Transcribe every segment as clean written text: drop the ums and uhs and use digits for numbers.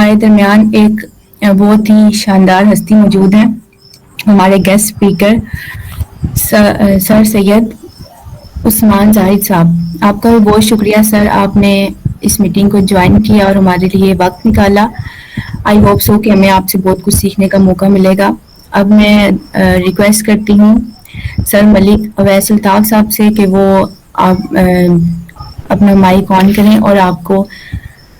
हमारे दरमियान एक बहुत ही शानदार हस्ती मौजूद हैं, हमारे guest speaker sir Syed Usman Zahid साहब। आपका भी बहुत शुक्रिया सर, आपने इस मीटिंग को ज्वाइन किया और हमारे लिए वक्त निकाला। आई होप सो कि हमें आपसे बहुत कुछ सीखने का मौका मिलेगा। अब मैं रिक्वेस्ट करती हूँ सर मलिक अवैस सुल्तान साहब से कि वो आप अपना माइक ऑन करें और आपको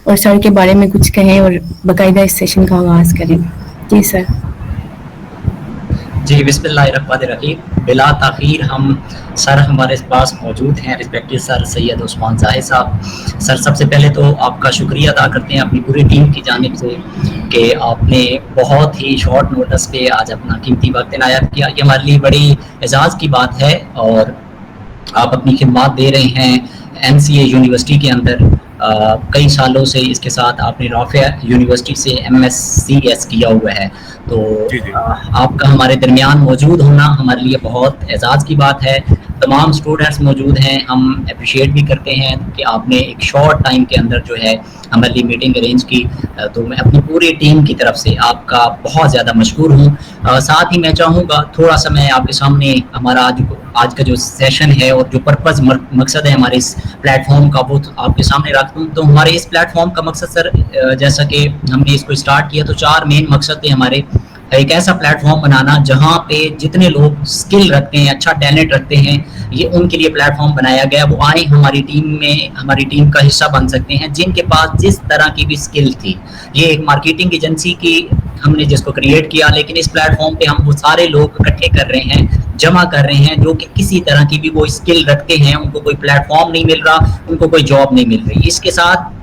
और सर के बारे में कुछ कहें और बाकायदा इस सेशन का आगाज़ करें। जी सर। जी बिस्मिल्लाहिर्रहमानिर्रहीम। बिला ताख़ीर हम सर हमारे पास मौजूद हैं, रिस्पेक्टेड सर सैयद उस्मान जाहिद साहब। सर सबसे पहले तो आपका शुक्रिया अदा करते हैं अपनी पूरी टीम की जानिब से कि आपने बहुत ही शॉर्ट नोटिस पे आज अपना कीमती वक्त इनायत किया। ये हमारे लिए बड़ी एजाज़ की बात है और आप अपनी खिदमत दे रहे हैं MCA यूनिवर्सिटी के अंदर। कई सालों से इसके साथ आपने राफिया यूनिवर्सिटी से MScs किया हुआ है, तो आपका हमारे दरमियान मौजूद होना हमारे लिए बहुत एजाज़ की बात है। तमाम स्टूडेंट्स मौजूद हैं, हम अप्रिशिएट भी करते हैं कि आपने एक शॉर्ट टाइम के अंदर जो है हमारे लिए मीटिंग अरेंज की, तो मैं अपनी पूरी टीम की तरफ से आपका बहुत ज़्यादा मशकूर हूँ। साथ ही मैं चाहूँगा थोड़ा सा मैं आपके सामने हमारा आज का जो सेशन है और जो पर्पज़ मकसद है हमारे इस प्लेटफॉर्म का वो आपके सामने रखता हूँ। तो हमारे इस प्लेटफॉर्म का मकसद सर, जैसा कि हमने इसको स्टार्ट किया तो 4 मेन मकसद थे हमारे। एक ऐसा प्लेटफॉर्म बनाना जहाँ पे जितने लोग स्किल रखते हैं, अच्छा टैलेंट रखते हैं, ये उनके लिए प्लेटफॉर्म बनाया गया। वो आए हमारी टीम में, हमारी टीम का हिस्सा बन सकते हैं जिनके पास जिस तरह की भी स्किल थी। ये एक मार्केटिंग एजेंसी की हमने जिसको क्रिएट किया, लेकिन इस प्लेटफॉर्म पे हम वो सारे लोग इकट्ठे कर रहे हैं, जमा कर रहे हैं जो कि किसी तरह की भी वो स्किल रखते हैं, उनको कोई प्लेटफॉर्म नहीं मिल रहा, उनको कोई जॉब नहीं मिल रही। इसके साथ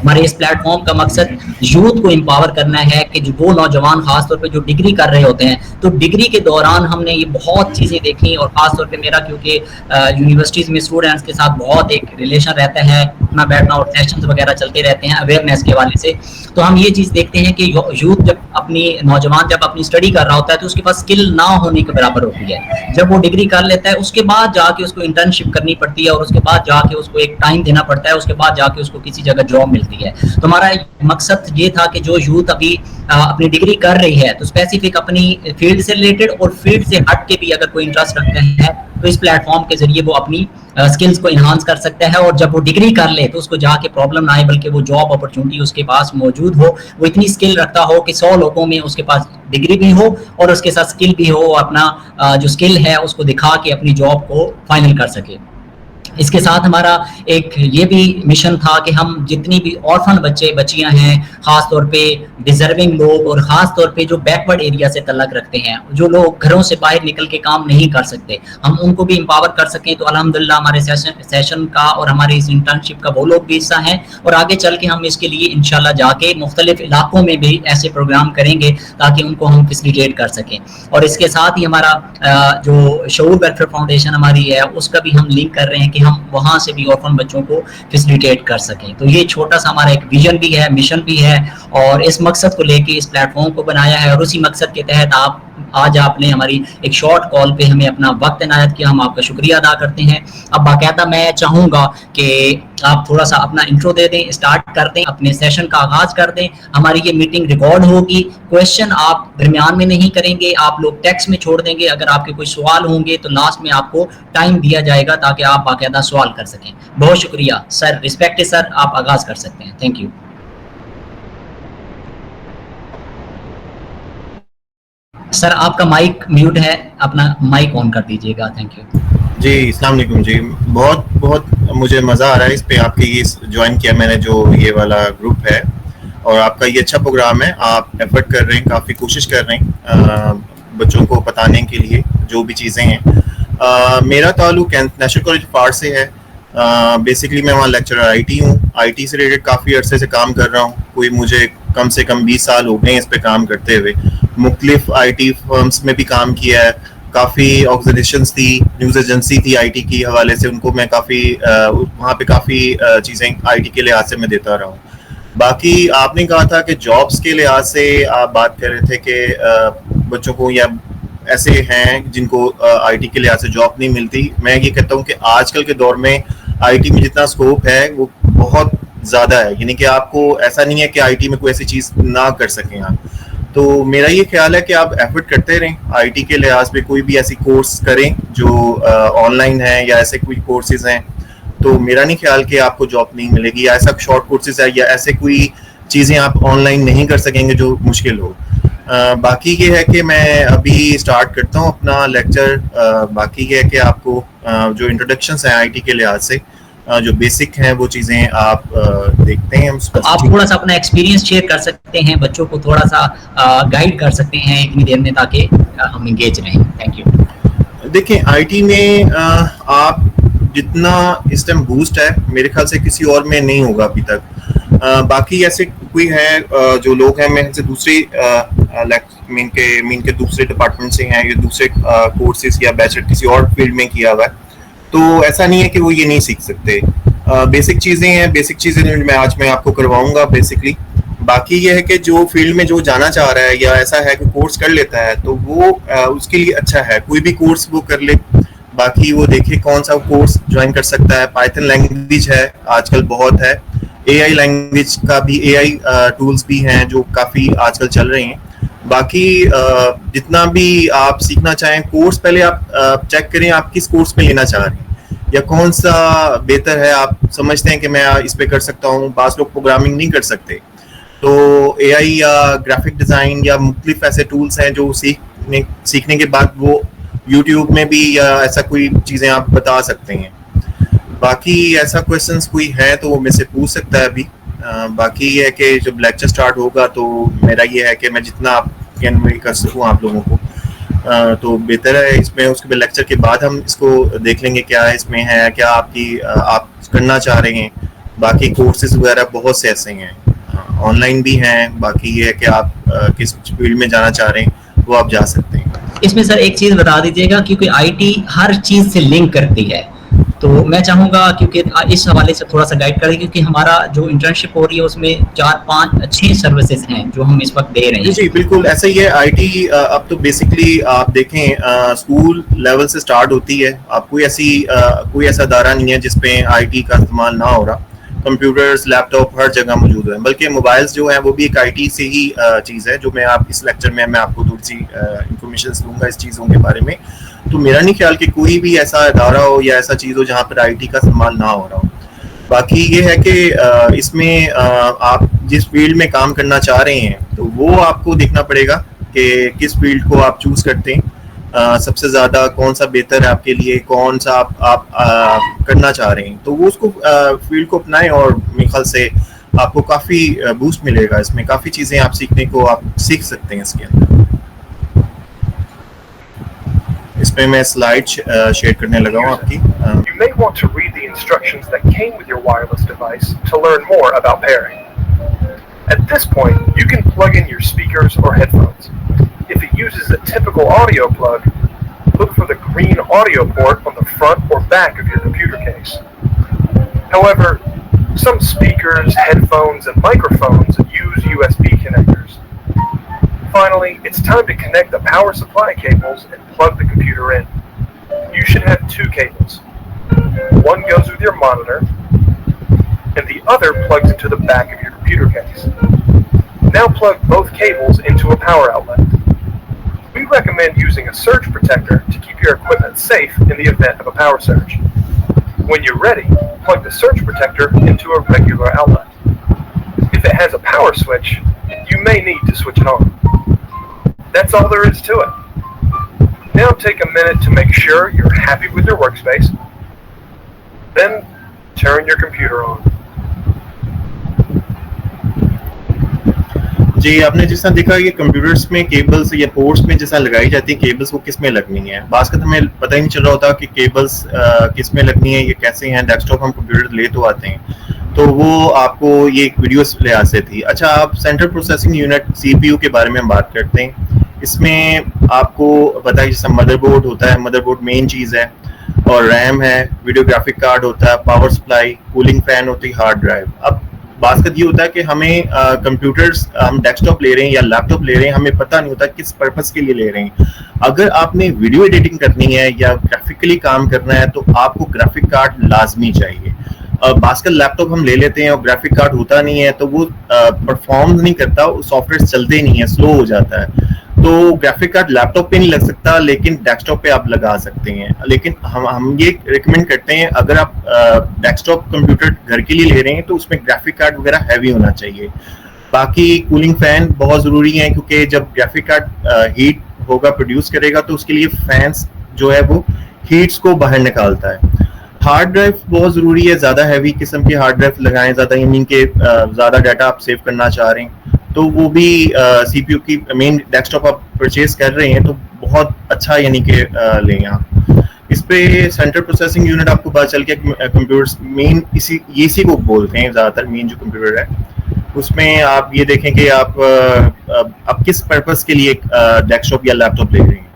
हमारे इस प्लेटफॉर्म का मकसद यूथ को एम्पावर करना है कि जो वो नौजवान खासतौर पे जो डिग्री कर रहे होते हैं, तो डिग्री के दौरान हमने ये बहुत चीज़ें देखी और ख़ासतौर पे मेरा क्योंकि यूनिवर्सिटीज़ में स्टूडेंट्स के साथ बहुत एक रिलेशन रहता है, अपना बैठना और सेशंस वगैरह चलते रहते हैं अवेयरनेस के हवाले से। तो हम ये चीज़ देखते हैं कि यूथ जब नौजवान जब अपनी स्टडी कर रहा होता है तो उसके पास स्किल ना होने के बराबर होती है। जब वो डिग्री कर लेता है उसके बाद जाके उसको इंटर्नशिप करनी पड़ती है और उसके बाद जाके उसको एक टाइम देना पड़ता है, उसके बाद जाके उसको किसी जगह जॉब मिलती है। तो हमारा मकसद ये था कि जो यूथ अभी अपनी डिग्री कर रही है तो स्पेसिफिक अपनी फील्ड से रिलेटेड और फील्ड से हट के भी अगर कोई इंटरेस्ट रखते हैं तो इस प्लेटफॉर्म के जरिए वो अपनी स्किल्स को इन्हांस कर सकता है और जब वो डिग्री कर ले तो उसको जाके प्रॉब्लम ना आए, बल्कि वो जॉब अपॉर्चुनिटी उसके पास मौजूद हो, वो इतनी स्किल रखता हो कि 100 लोगों में उसके पास डिग्री भी हो और उसके साथ स्किल भी हो, अपना जो स्किल है उसको दिखा के अपनी जॉब को फाइनल कर सके। इसके साथ हमारा एक ये भी मिशन था कि हम जितनी भी ऑर्फन बच्चे बच्चियां हैं, ख़ास तौर पे डिजर्विंग लोग और ख़ास तौर पे जो बैकवर्ड एरिया से तल्लक रखते हैं, जो लोग घरों से बाहर निकल के काम नहीं कर सकते, हम उनको भी एम्पावर कर सकें। तो अल्हम्दुलिल्लाह हमारे सेशन का और हमारे इस इंटर्नशिप का वो लोग भी हिस्सा हैं और आगे चल के हम इसके लिए इंशाल्लाह जाके मुख्तलिफ इलाकों में भी ऐसे प्रोग्राम करेंगे ताकि उनको हम फैसिलिटेट कर सकें। और इसके साथ ही हमारा जो शऊर वेलफेयर फाउंडेशन हमारी है उसका भी हम लिंक कर रहे हैं कि हम वहाँ से भी ऑर्फन बच्चों को फैसिलिटेट कर सकें। तो ये छोटा सा हमारा एक विजन भी है, मिशन भी है और इस मकसद को लेके इस प्लेटफॉर्म को बनाया है और उसी मकसद के तहत आज आपने हमारी एक शॉर्ट कॉल पे हमें अपना वक्त इनायत किया, हम आपका शुक्रिया अदा करते हैं। अब बाकायदा मैं चाहूँगा कि आप थोड़ा सा अपना इंट्रो दे दें, स्टार्ट कर दें, अपने सेशन का आगाज़ कर दें। हमारी ये मीटिंग रिकॉर्ड होगी, क्वेश्चन आप दरमियान में नहीं करेंगे, आप लोग टेक्स्ट में छोड़ देंगे। अगर आपके कोई सवाल होंगे तो लास्ट में आपको टाइम दिया जाएगा ताकि आप बाकायदा सवाल कर सकें। बहुत शुक्रिया सर, रिस्पेक्टेड सर, आप आगाज़ कर सकते हैं। Thank you. सर आपका माइक म्यूट है, अपना माइक ऑन कर दीजिएगा। थैंक यू जी। अस्सलाम वालेकुम जी। बहुत बहुत मुझे मज़ा आ रहा है इस पे, आपके ये ज्वाइन किया मैंने जो ये वाला ग्रुप है और आपका ये अच्छा प्रोग्राम है। आप एफर्ट कर रहे हैं, काफ़ी कोशिश कर रहे हैं बच्चों को बताने के लिए जो भी चीज़ें हैं। मेरा ताल्लुक नेशनल कॉलेज फार से है। बेसिकली मैं वहाँ लेक्चरर IT हूँ। IT से रिलेटेड काफ़ी अरसे से काम कर रहा हूँ, कोई मुझे कम से कम 20 साल हो गए इस पे काम करते हुए। मुख्तलिफ IT फर्म्स में भी काम किया है, काफ़ी ऑर्गेनाइजेशंस थी, न्यूज़ एजेंसी थी IT की हवाले से, उनको मैं काफ़ी वहाँ पे काफ़ी चीज़ें IT के लिहाज से मैं देता रहा हूँ। बाकी आपने कहा था कि जॉब्स के लिहाज से आप बात कर रहे थे कि बच्चों को या ऐसे हैं जिनको IT के लिहाज से जॉब नहीं मिलती। मैं ये कहता हूँ कि आजकल के दौर में IT में जितना स्कोप है वो बहुत زیادہ ہے, یعنی کہ آپ کو ایسا نہیں ہے کہ آئی ٹی میں کوئی ایسی چیز نہ کر سکیں آپ. تو میرا یہ خیال ہے کہ آپ ایفرٹ کرتے رہیں آئی ٹی کے لحاظ پہ, کوئی بھی ایسی کورس کریں جو آن لائن ہیں یا ایسے کوئی کورسز ہیں. تو میرا نہیں خیال کہ آپ کو جاب نہیں ملے گی, یا ایسا شارٹ کورسز ہے یا ایسے کوئی چیزیں آپ آن لائن نہیں کر سکیں گے جو مشکل ہو. باقی یہ ہے کہ میں ابھی اسٹارٹ کرتا ہوں اپنا لیکچر. باقی یہ ہے کہ آپ کو جو انٹروڈکشنس ہیں آئی ٹی کے لحاظ سے جو بیسک ہیں وہ چیزیں آپ دیکھتے ہیں. آپ تھوڑا سا اپنا ایکسپیرینس شیئر کر سکتے ہیں, بچوں کو تھوڑا سا گائیڈ کر سکتے ہیں اتنی دیر میں تاکہ ہم انگیج رہیں. Thank you. دیکھیں آئی ٹی میں آپ جتنا اس ٹائم بوسٹ ہے میرے خیال سے کسی اور میں نہیں ہوگا ابھی تک. باقی ایسے کوئی ہیں جو لوگ ہیں میں سے دوسری مین کے دوسرے ڈپارٹمنٹ سے ہیں یا دوسرے کورسز یا بیچلر کسی اور فیلڈ میں کیا ہوا ہے, تو ایسا نہیں ہے کہ وہ یہ نہیں سیکھ سکتے. بیسک چیزیں ہیں, بیسک چیزیں آج میں آپ کو کرواؤں گا بیسکلی. باقی یہ ہے کہ جو فیلڈ میں جو جانا چاہ رہا ہے یا ایسا ہے کہ کورس کر لیتا ہے تو وہ اس کے لیے اچھا ہے, کوئی بھی کورس وہ کر لے. باقی وہ دیکھے کون سا کورس جوائن کر سکتا ہے. پائتھن لینگویج ہے آج کل بہت ہے, اے آئی لینگویج کا بھی, اے آئی ٹولس بھی ہیں جو کافی آج کل چل رہے ہیں. باقی جتنا بھی آپ سیکھنا چاہیں کورس پہلے آپ چیک کریں آپ کس کورس میں لینا چاہ رہے ہیں یا کون سا بہتر ہے. آپ سمجھتے ہیں کہ میں اس پہ کر سکتا ہوں, بعض لوگ پروگرامنگ نہیں کر سکتے, تو اے آئی یا گرافک ڈیزائن یا مختلف ایسے ٹولس ہیں جو سیکھنے کے بعد وہ یوٹیوب میں بھی یا ایسا کوئی چیزیں آپ بتا سکتے ہیں. باقی ایسا کویسچنس کوئی ہے تو وہ مجھ سے پوچھ سکتا ہے ابھی. باقی یہ ہے کہ جب لیکچر سٹارٹ ہوگا تو میرا یہ ہے کہ میں جتنا آپ کنوے کر سکوں آپ لوگوں کو تو بہتر ہے اس میں. اس کے بعد لیکچر کے بعد ہم اس کو دیکھ لیں گے کیا اس میں ہے, کیا آپ کرنا چاہ رہے ہیں. باقی کورسز وغیرہ بہت سے ایسے ہیں, آن لائن بھی ہیں. باقی یہ ہے کہ آپ کس فیلڈ میں جانا چاہ رہے ہیں وہ آپ جا سکتے ہیں. اس میں سر ایک چیز بتا دیجیے گا, کیونکہ آئی ٹی ہر چیز سے لنک کرتی ہے, تو میں چاہوں گا کیونکہ اس حوالے سے تھوڑا سا گائیڈ کر دیں, کیونکہ ہمارا جو انٹرنشپ ہو رہی ہے اس میں 4-5 اچھی سروسز ہیں جو ہم اس وقت دے رہے ہیں. جی بالکل ایسا ہی ہے. آئی ٹی اب تو بیسکلی آپ دیکھیں اسکول لیول سے سٹارٹ ہوتی ہے. آپ کوئی ایسا ادارہ نہیں ہے جس پہ آئی ٹی کا استعمال نہ ہو رہا. کمپیوٹرز, لیپ ٹاپ ہر جگہ موجود ہیں, بلکہ موبائلز جو ہیں وہ بھی ایک آئی ٹی سے ہی چیز ہے جو میں آپ اس لیکچر میں آپ کو تھوڑی سی انفارمیشن دوں گا اس چیزوں کے بارے میں. تو میرا نہیں خیال کہ کوئی بھی ایسا ادارہ ہو یا ایسا چیز ہو جہاں پر آئی ٹی کا استعمال نہ ہو رہا ہو. باقی یہ ہے کہ اس میں آپ جس فیلڈ میں کام کرنا چاہ رہے ہیں تو وہ آپ کو دیکھنا پڑے گا کہ کس فیلڈ کو آپ چوز کرتے ہیں, سب سے زیادہ کون سا بہتر ہے آپ کے لیے, کون سا آپ کرنا چاہ رہے ہیں, تو وہ اس کو فیلڈ کو اپنائیں. اور میرے خیال سے آپ کو کافی بوسٹ ملے گا, اس میں کافی چیزیں آپ سیکھنے کو آپ سیکھ سکتے ہیں اس کے اندر. اس پہ میں سلائڈ شیئر کرنے لگا ہوں آپ کی. You may want to read the instructions that came with your wireless device to learn more about pairing. At this point, you can plug in your speakers or headphones. If it uses a typical audio plug, look for the green audio port on the front or back of your computer case. However, some speakers, headphones, and microphones use USB connectors. Finally, it's time to connect the power supply cables and plug the computer in. You should have 2 cables. One goes with your monitor, and the other plugs into the back of your computer case. Now plug both cables into a power outlet. We recommend using a surge protector to keep your equipment safe in the event of a power surge. When you're ready, plug the surge protector into a regular outlet. If it has a power switch, you may need to switch it on. That's all there is to it. Now take a minute to make sure you're happy with your workspace. Then turn your computer on. جی آپ نے جس طرح دیکھا کہ computers میں cables یا ports میں جس طرح لگائی جاتی ہیں کیبلز وہ کس میں لگنی ہے. بعض کا ہمیں پتہ ہی نہیں چل رہا ہوتا کہ کیبلز کس میں لگنی ہے, یہ کیسے ہیں. ڈیسک ٹاپ ہم کمپیوٹر لے تو آتے ہیں تو وہ آپ کو یہ ایک ویڈیو لحاظ سے تھی. اچھا آپ سینٹرل پروسیسنگ یونٹ سی پی یو کے بارے میں ہم بات کرتے ہیں. اس میں آپ کو پتہ ہے جیسا مدر بورڈ ہوتا ہے, مدر بورڈ مین چیز ہے, اور ریم ہے, ویڈیو گرافک کارڈ ہوتا ہے, پاور سپلائی, کولنگ فین ہوتی ہے, ہارڈ ڈرائیو. اب بات یہ ہوتا ہے کہ ہمیں کمپیوٹرز ہم ڈیسک ٹاپ لے رہے ہیں یا لیپ ٹاپ لے رہے ہیں, ہمیں پتہ نہیں ہوتا کس پرپس کے لیے لے رہے ہیں. اگر آپ نے ویڈیو ایڈیٹنگ کرنی ہے یا گرافکلی کام کرنا ہے تو آپ کو گرافک کارڈ لازمی چاہیے. आजकल लैपटॉप हम ले लेते हैं और ग्राफिक कार्ड होता नहीं है तो वो परफॉर्म नहीं करता, सॉफ्टवेयर चलते नहीं है, स्लो हो जाता है। तो ग्राफिक कार्ड लैपटॉप पे नहीं लग सकता लेकिन डेस्कटॉप पे आप लगा सकते हैं। लेकिन हम ये रिकमेंड करते हैं अगर आप डेस्कटॉप कंप्यूटर घर के लिए ले रहे हैं तो उसमें ग्राफिक कार्ड वगैरह हैवी होना चाहिए। बाकी कूलिंग फैन बहुत ज़रूरी है क्योंकि जब ग्राफिक कार्ड हीट होगा, प्रोड्यूस करेगा तो उसके लिए फैंस जो है वो हीट्स को बाहर निकालता है। हार्ड ड्राइव बहुत ज़रूरी है, ज़्यादा हैवी किस्म की हार्ड ड्राइव लगाएं, ज़्यादा मीन के ज़्यादा डाटा आप सेव करना चाह रहे हैं तो वो भी CPU की मेन डेस्कटॉप आप परचेज कर रहे हैं तो बहुत अच्छा यानी कि लें आप। इस पे सेंट्रल प्रोसेसिंग यूनिट आपको पता चल गया कंप्यूटर्स मेन इसी को बोलते हैं ज़्यादातर, मेन जो कंप्यूटर है उसमें आप ये देखें कि आप किस पर्पस के लिए डेस्कटॉप या लैपटॉप ले रहे हैं।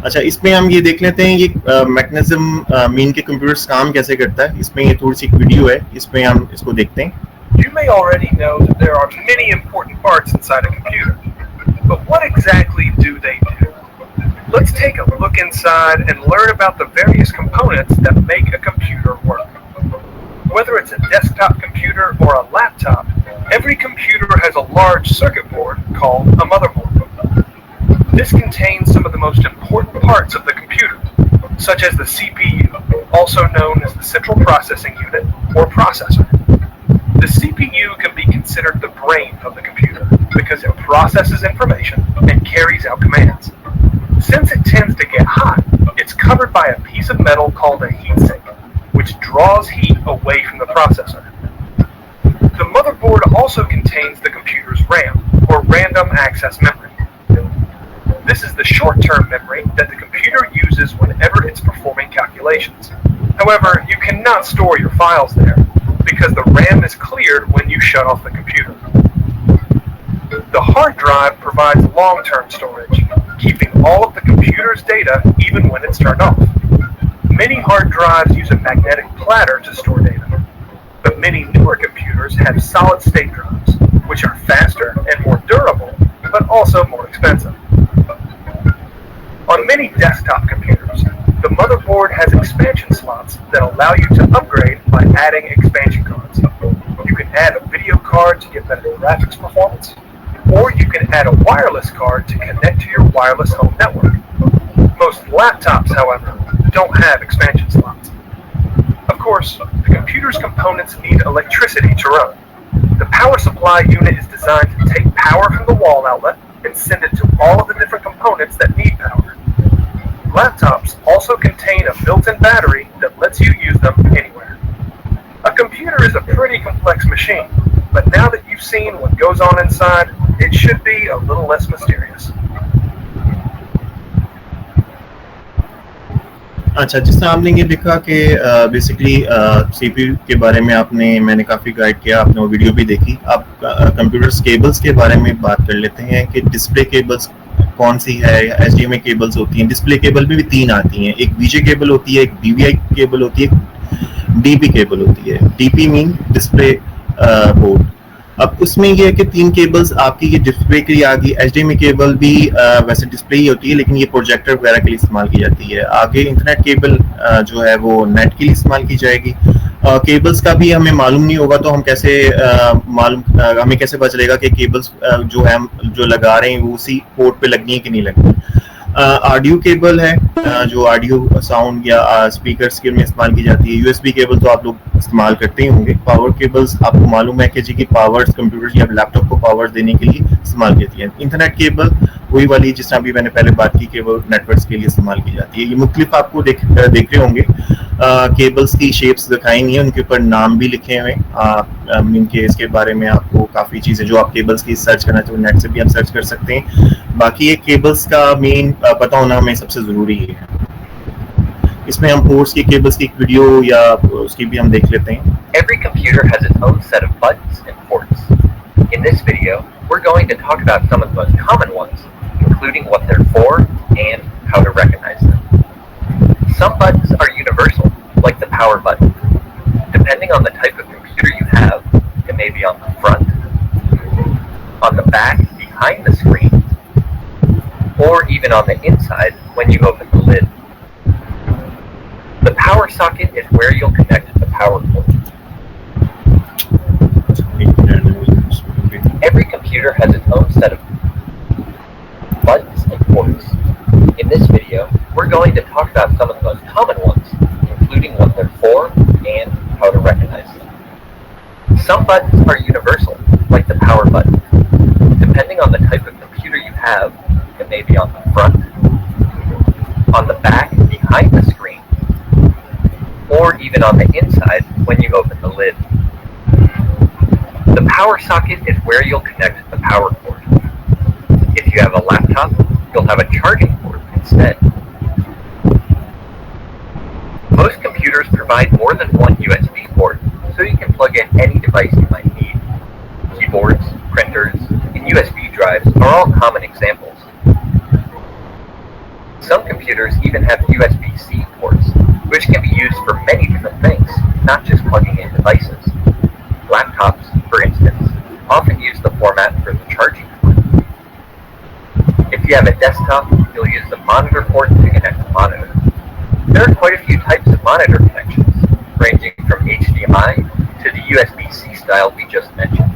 अच्छा, इसमें हम ये देख लेते हैं ये मैकेनिज्म मेन के कंप्यूटर्स काम कैसे करता है। इसमें ये थोड़ी सी एक वीडियो है, इसमें हम इसको देखते हैं। You may already know that there are many important parts inside a computer, but what exactly do they do? Let's take a look inside and learn about the various components that make a computer work. Whether it's a desktop computer or a laptop, every computer has a large circuit board called a motherboard. This contains some of the most important parts of the computer, such as the CPU, also known as the Central Processing Unit or processor. The CPU can be considered the brain of the computer because it processes information and carries out commands. Since it tends to get hot, it's covered by a piece of metal called a heatsink, which draws heat away from the processor. The motherboard also contains the computer's RAM, or random access memory. This is the short-term memory that the computer uses whenever it's performing calculations. However, you cannot store your files there, because the RAM is cleared when you shut off the computer. The hard drive provides long-term storage, keeping all of the computer's data even when it's turned off. Many hard drives use a magnetic platter to store data, but many newer computers have solid-state drives, which are faster and more durable, but also more expensive. On many desktop computers, the motherboard has expansion slots that allow you to upgrade by adding expansion cards. You can add a video card to get better graphics performance, or you can add a wireless card to connect to your wireless home network. Most laptops, however, don't have expansion slots. Of course, the computer's components need electricity to run. The power supply unit is designed to take power from the wall outlet and send it to all of the different components that need power. Laptops also contain a built-in battery that lets you use them anywhere. A computer is a pretty complex machine, but now that you've seen what goes on inside, it should be a little less mysterious. अच्छा, जिस तरह आपने ये देखा कि basically CPU के बारे में मैंने काफ़ी गाइड किया, आपने वो वीडियो भी देखी। आप कंप्यूटर्स केबल्स के बारे में बात कर लेते हैं कि डिस्प्ले केबल्स कौन सी है। HDMI केबल्स होती हैं, डिस्प्ले केबल में भी 3 आती हैं, एक VGA केबल होती है, एक DVI केबल होती है, DP केबल होती है। DP mean display board. अब उसमें ये है कि 3 केबल्स आपकी ये डिस्प्ले के लिए आ गई। HDMI केबल भी वैसे डिस्प्ले ही होती है लेकिन ये प्रोजेक्टर वगैरह के लिए इस्तेमाल की जाती है। आगे इंटरनेट केबल जो है वो नेट के लिए इस्तेमाल की जाएगी। केबल्स का भी हमें मालूम नहीं होगा तो हम कैसे हमें कैसे पता चलेगा कि केबल्स जो है जो लगा रहे हैं वो उसी पोर्ट पे लगनी है कि नहीं लगनी। ऑडियो केबल है जो ऑडियो साउंड या स्पीकर्स के में इस्तेमाल की जाती है। USB केबल तो आप लोग इस्तेमाल करते ही होंगे। पावर केबल्स आपको मालूम है कि जी की पावर कंप्यूटर या लैपटॉप को पावर देने के लिए इस्तेमाल की जाती है। इंटरनेट केबल वही वाली जिस तरह भी मैंने पहले बात की कि वो नेटवर्क्स के लिए इस्तेमाल की जाती है। ये मुख्तलिफ आपको देख रहे होंगे केबल्स की शेप्स दिखाई नहीं है, उनके ऊपर नाम भी लिखे हुए हैं। इनके इसके बारे में आपको काफ़ी चीज़ें जो आप केबल्स की सर्च करना चाहते हो नेट से भी आप सर्च कर सकते हैं। बाकी ये केबल्स का मेन पता होना हमें सबसे ज़रूरी है। इसमें हम पोर्ट्स की केबल्स की एक वीडियो या उसकी भी हम देख लेते हैं। Every computer has its own set of buttons and ports. In this video, we're going to talk about some of the most common ones, including what they're for and how to recognize them. Some buttons are universal, like the power button. Depending on the type of computer you have, it may be on the front, on the back behind the screen, or even on the inside when you open the lid. The power socket is where you'll connect the power cord. Every computer has its own set of buttons and ports. In this video, we're going to talk about some of the most common ones, including what they're for and how to recognize them. Some buttons are universal, like the power button. Depending on the type of computer you have, it may be on the front, on the back behind the screen, or even on the inside when you open the lid. The power socket is where you'll connect the power cord. If you have a laptop, you'll have a charging port instead. Most computers provide more than one USB port, so you can plug in any device you might need. Keyboards, printers, and USB drives are all common examples. Some computers even have USB-C ports, which can be used for many different things, not just plugging in devices. Laptops, for instance, often use the format for the charging port. If you have a desktop, you'll use the monitor port to connect the monitor. There are quite a few types of monitor connections, ranging from HDMI to the USB-C style we just mentioned.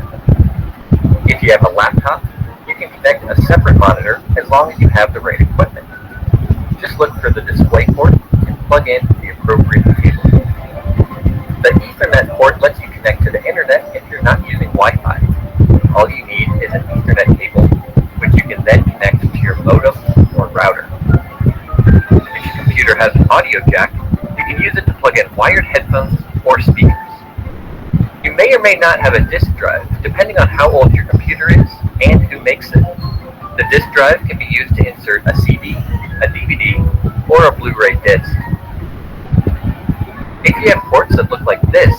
If you have a laptop, you can connect a separate monitor as long as you have the right equipment. Just look for the display port and plug in the appropriate cable. The Ethernet port lets you connect to the internet if you're not using Wi-Fi. All you need is an Ethernet cable, which you can then connect to your modem or router. If your computer has an audio jack, you can use it to plug in wired headphones or speakers. You may or may not have a disk drive, depending on how old your computer is and who makes it. The disk drive can be used to insert a CD, a DVD, or a Blu-ray disc. If you have ports that look like this,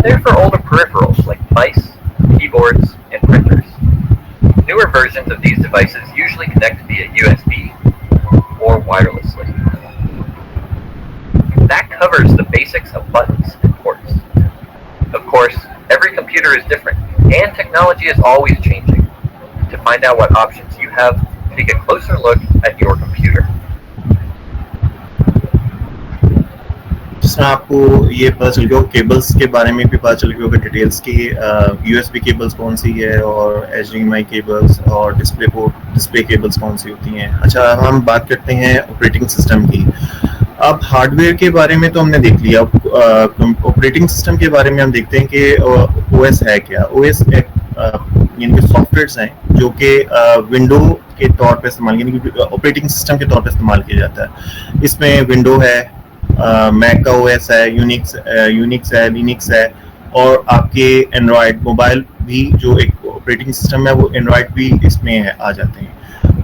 they're for older peripherals like mice, keyboards, and printers. Newer versions of these devices usually connect via USB or wirelessly. That covers the basics of buttons and ports. Of course, every computer is different, and technology is always changing. To find out what options you have, take a closer look at your computer. जिसमें आपको ये पता चल गया cables के बारे में भी पता चल गया होगा डिटेल्स की यूएसबी केबल्स कौन सी है और एचडीएमआई केबल्स और डिस्प्ले केबल्स कौन सी होती हैं. अच्छा, हम बात करते हैं ऑपरेटिंग सिस्टम की. अब हार्डवेयर के बारे में तो हमने देख लिया. ऑपरेटिंग सिस्टम के बारे में हम देखते हैं कि ओएस है क्या. ओएस यानी कि सॉफ्टवेयर्स हैं जो कि विंडो के तौर पे इस्तेमाल यानी कि ऑपरेटिंग सिस्टम के तौर पे इस्तेमाल किया जाता है. इसमें विंडो है, मैक का ओएस है, यूनिक्स है, लिनक्स है और आपके एंड्रॉयड मोबाइल भी जो एक ऑपरेटिंग सिस्टम है वो एंड्रॉयड भी इसमें है, आ जाते हैं.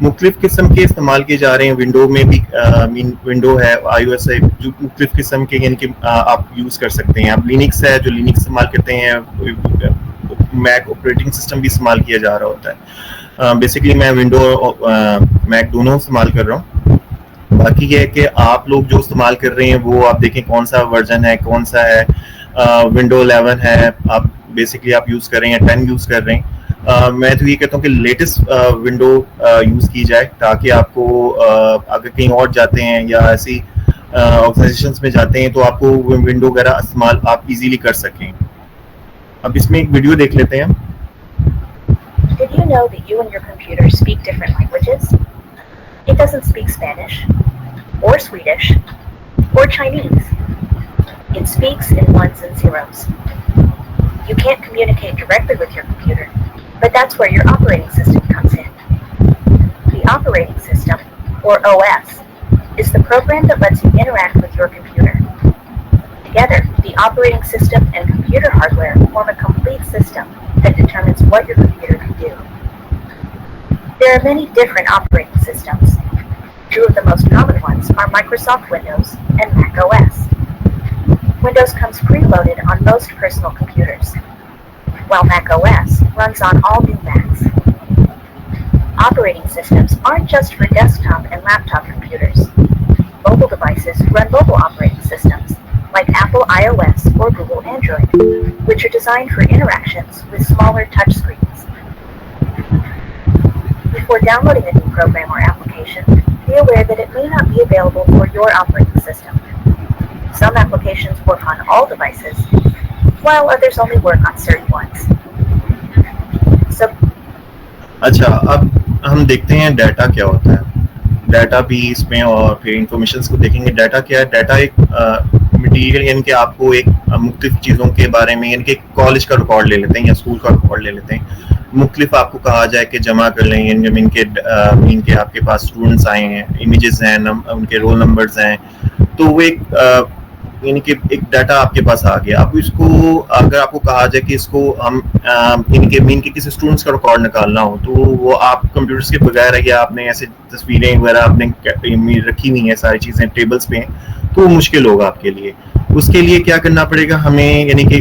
मुख्तलिफ किस्म के इस्तेमाल किए जा रहे हैं. विंडो में भी विंडो है, iOS है, जो मुख्तलिफ किस्म के यानी कि आप यूज़ कर सकते हैं. आप लिनक्स है जो लिनक्स इस्तेमाल करते हैं, मैक ऑपरेटिंग सिस्टम भी इस्तेमाल किया जा रहा होता है. बेसिकली मैं विंडो मैक दोनों इस्तेमाल कर रहा हूँ. बाकी ये है कि आप लोग जो इस्तेमाल कर रहे हैं वो आप देखें कौन सा वर्जन है, कौन सा है. विंडो 11 है, आप बेसिकली आप यूज़ कर रहे हैं, 10 यूज़ कर रहे हैं. मैं तो ये कहता हूँ कि लेटेस्ट विंडो यूज़ की जाए ताकि आपको अगर कहीं और जाते हैं या ऐसी ऑर्गेनाइजेशंस में जाते हैं तो आपको विंडो वगैरह इस्तेमाल आप इजीली कर सकें. अब इसमें एक वीडियो देख लेते हैं. Did you know that you and your computer speak different languages? It doesn't speak Spanish, or Swedish, or Chinese. It speaks in ones and zeros. You can't communicate directly with your computer, but that's where your operating system comes in. The operating system, or OS, is the program that lets you interact with your computer. Together, the operating system and computer hardware form a complete system that determines what your computer can do. There are many different operating systems. Two of the most common ones are Microsoft Windows and Mac OS. Windows comes preloaded on most personal computers, while Mac OS runs on all new Macs. Operating systems aren't just for desktop and laptop computers. Mobile devices run mobile operating systems, like Apple iOS or Google Android, which are designed for interactions with smaller touchscreens. Before downloading a new program or application, be aware that it may not be available for your operating system. Some applications work on all devices, while others only work on certain ones. So अच्छा, अब हम देखते हैं data क्या होता है, data भी इसमें, और फिर इंफॉर्मेशन को देखेंगे। डाटा क्या है? डाटा एक मटीरियल, यानी कि आपको एक मुख्तलिफ चीज़ों के बारे में, यानी कि कॉलेज का रिकॉर्ड ले लेते हैं या स्कूल का रिकॉर्ड ले लेते हैं, मुख्तलिफ आपको कहा जाए कि जमा कर लें, यानी इनके आपके पास स्टूडेंट्स आए हैं, इमेजेस हैं, उनके रोल नंबर्स हैं, तो वो एक यानी कि एक डाटा आपके पास आ गया। अब इसको अगर आपको कहा जाए कि इसको हम यानी कि किसी स्टूडेंट्स का रिकॉर्ड निकालना हो, तो वो आप कंप्यूटर्स के बगैर, या आपने ऐसे तस्वीरें वगैरह आपने रखी हुई हैं, सारी चीज़ें टेबल्स पे हैं, तो वो मुश्किल होगा आपके लिए। उसके लिए क्या करना पड़ेगा हमें, यानी कि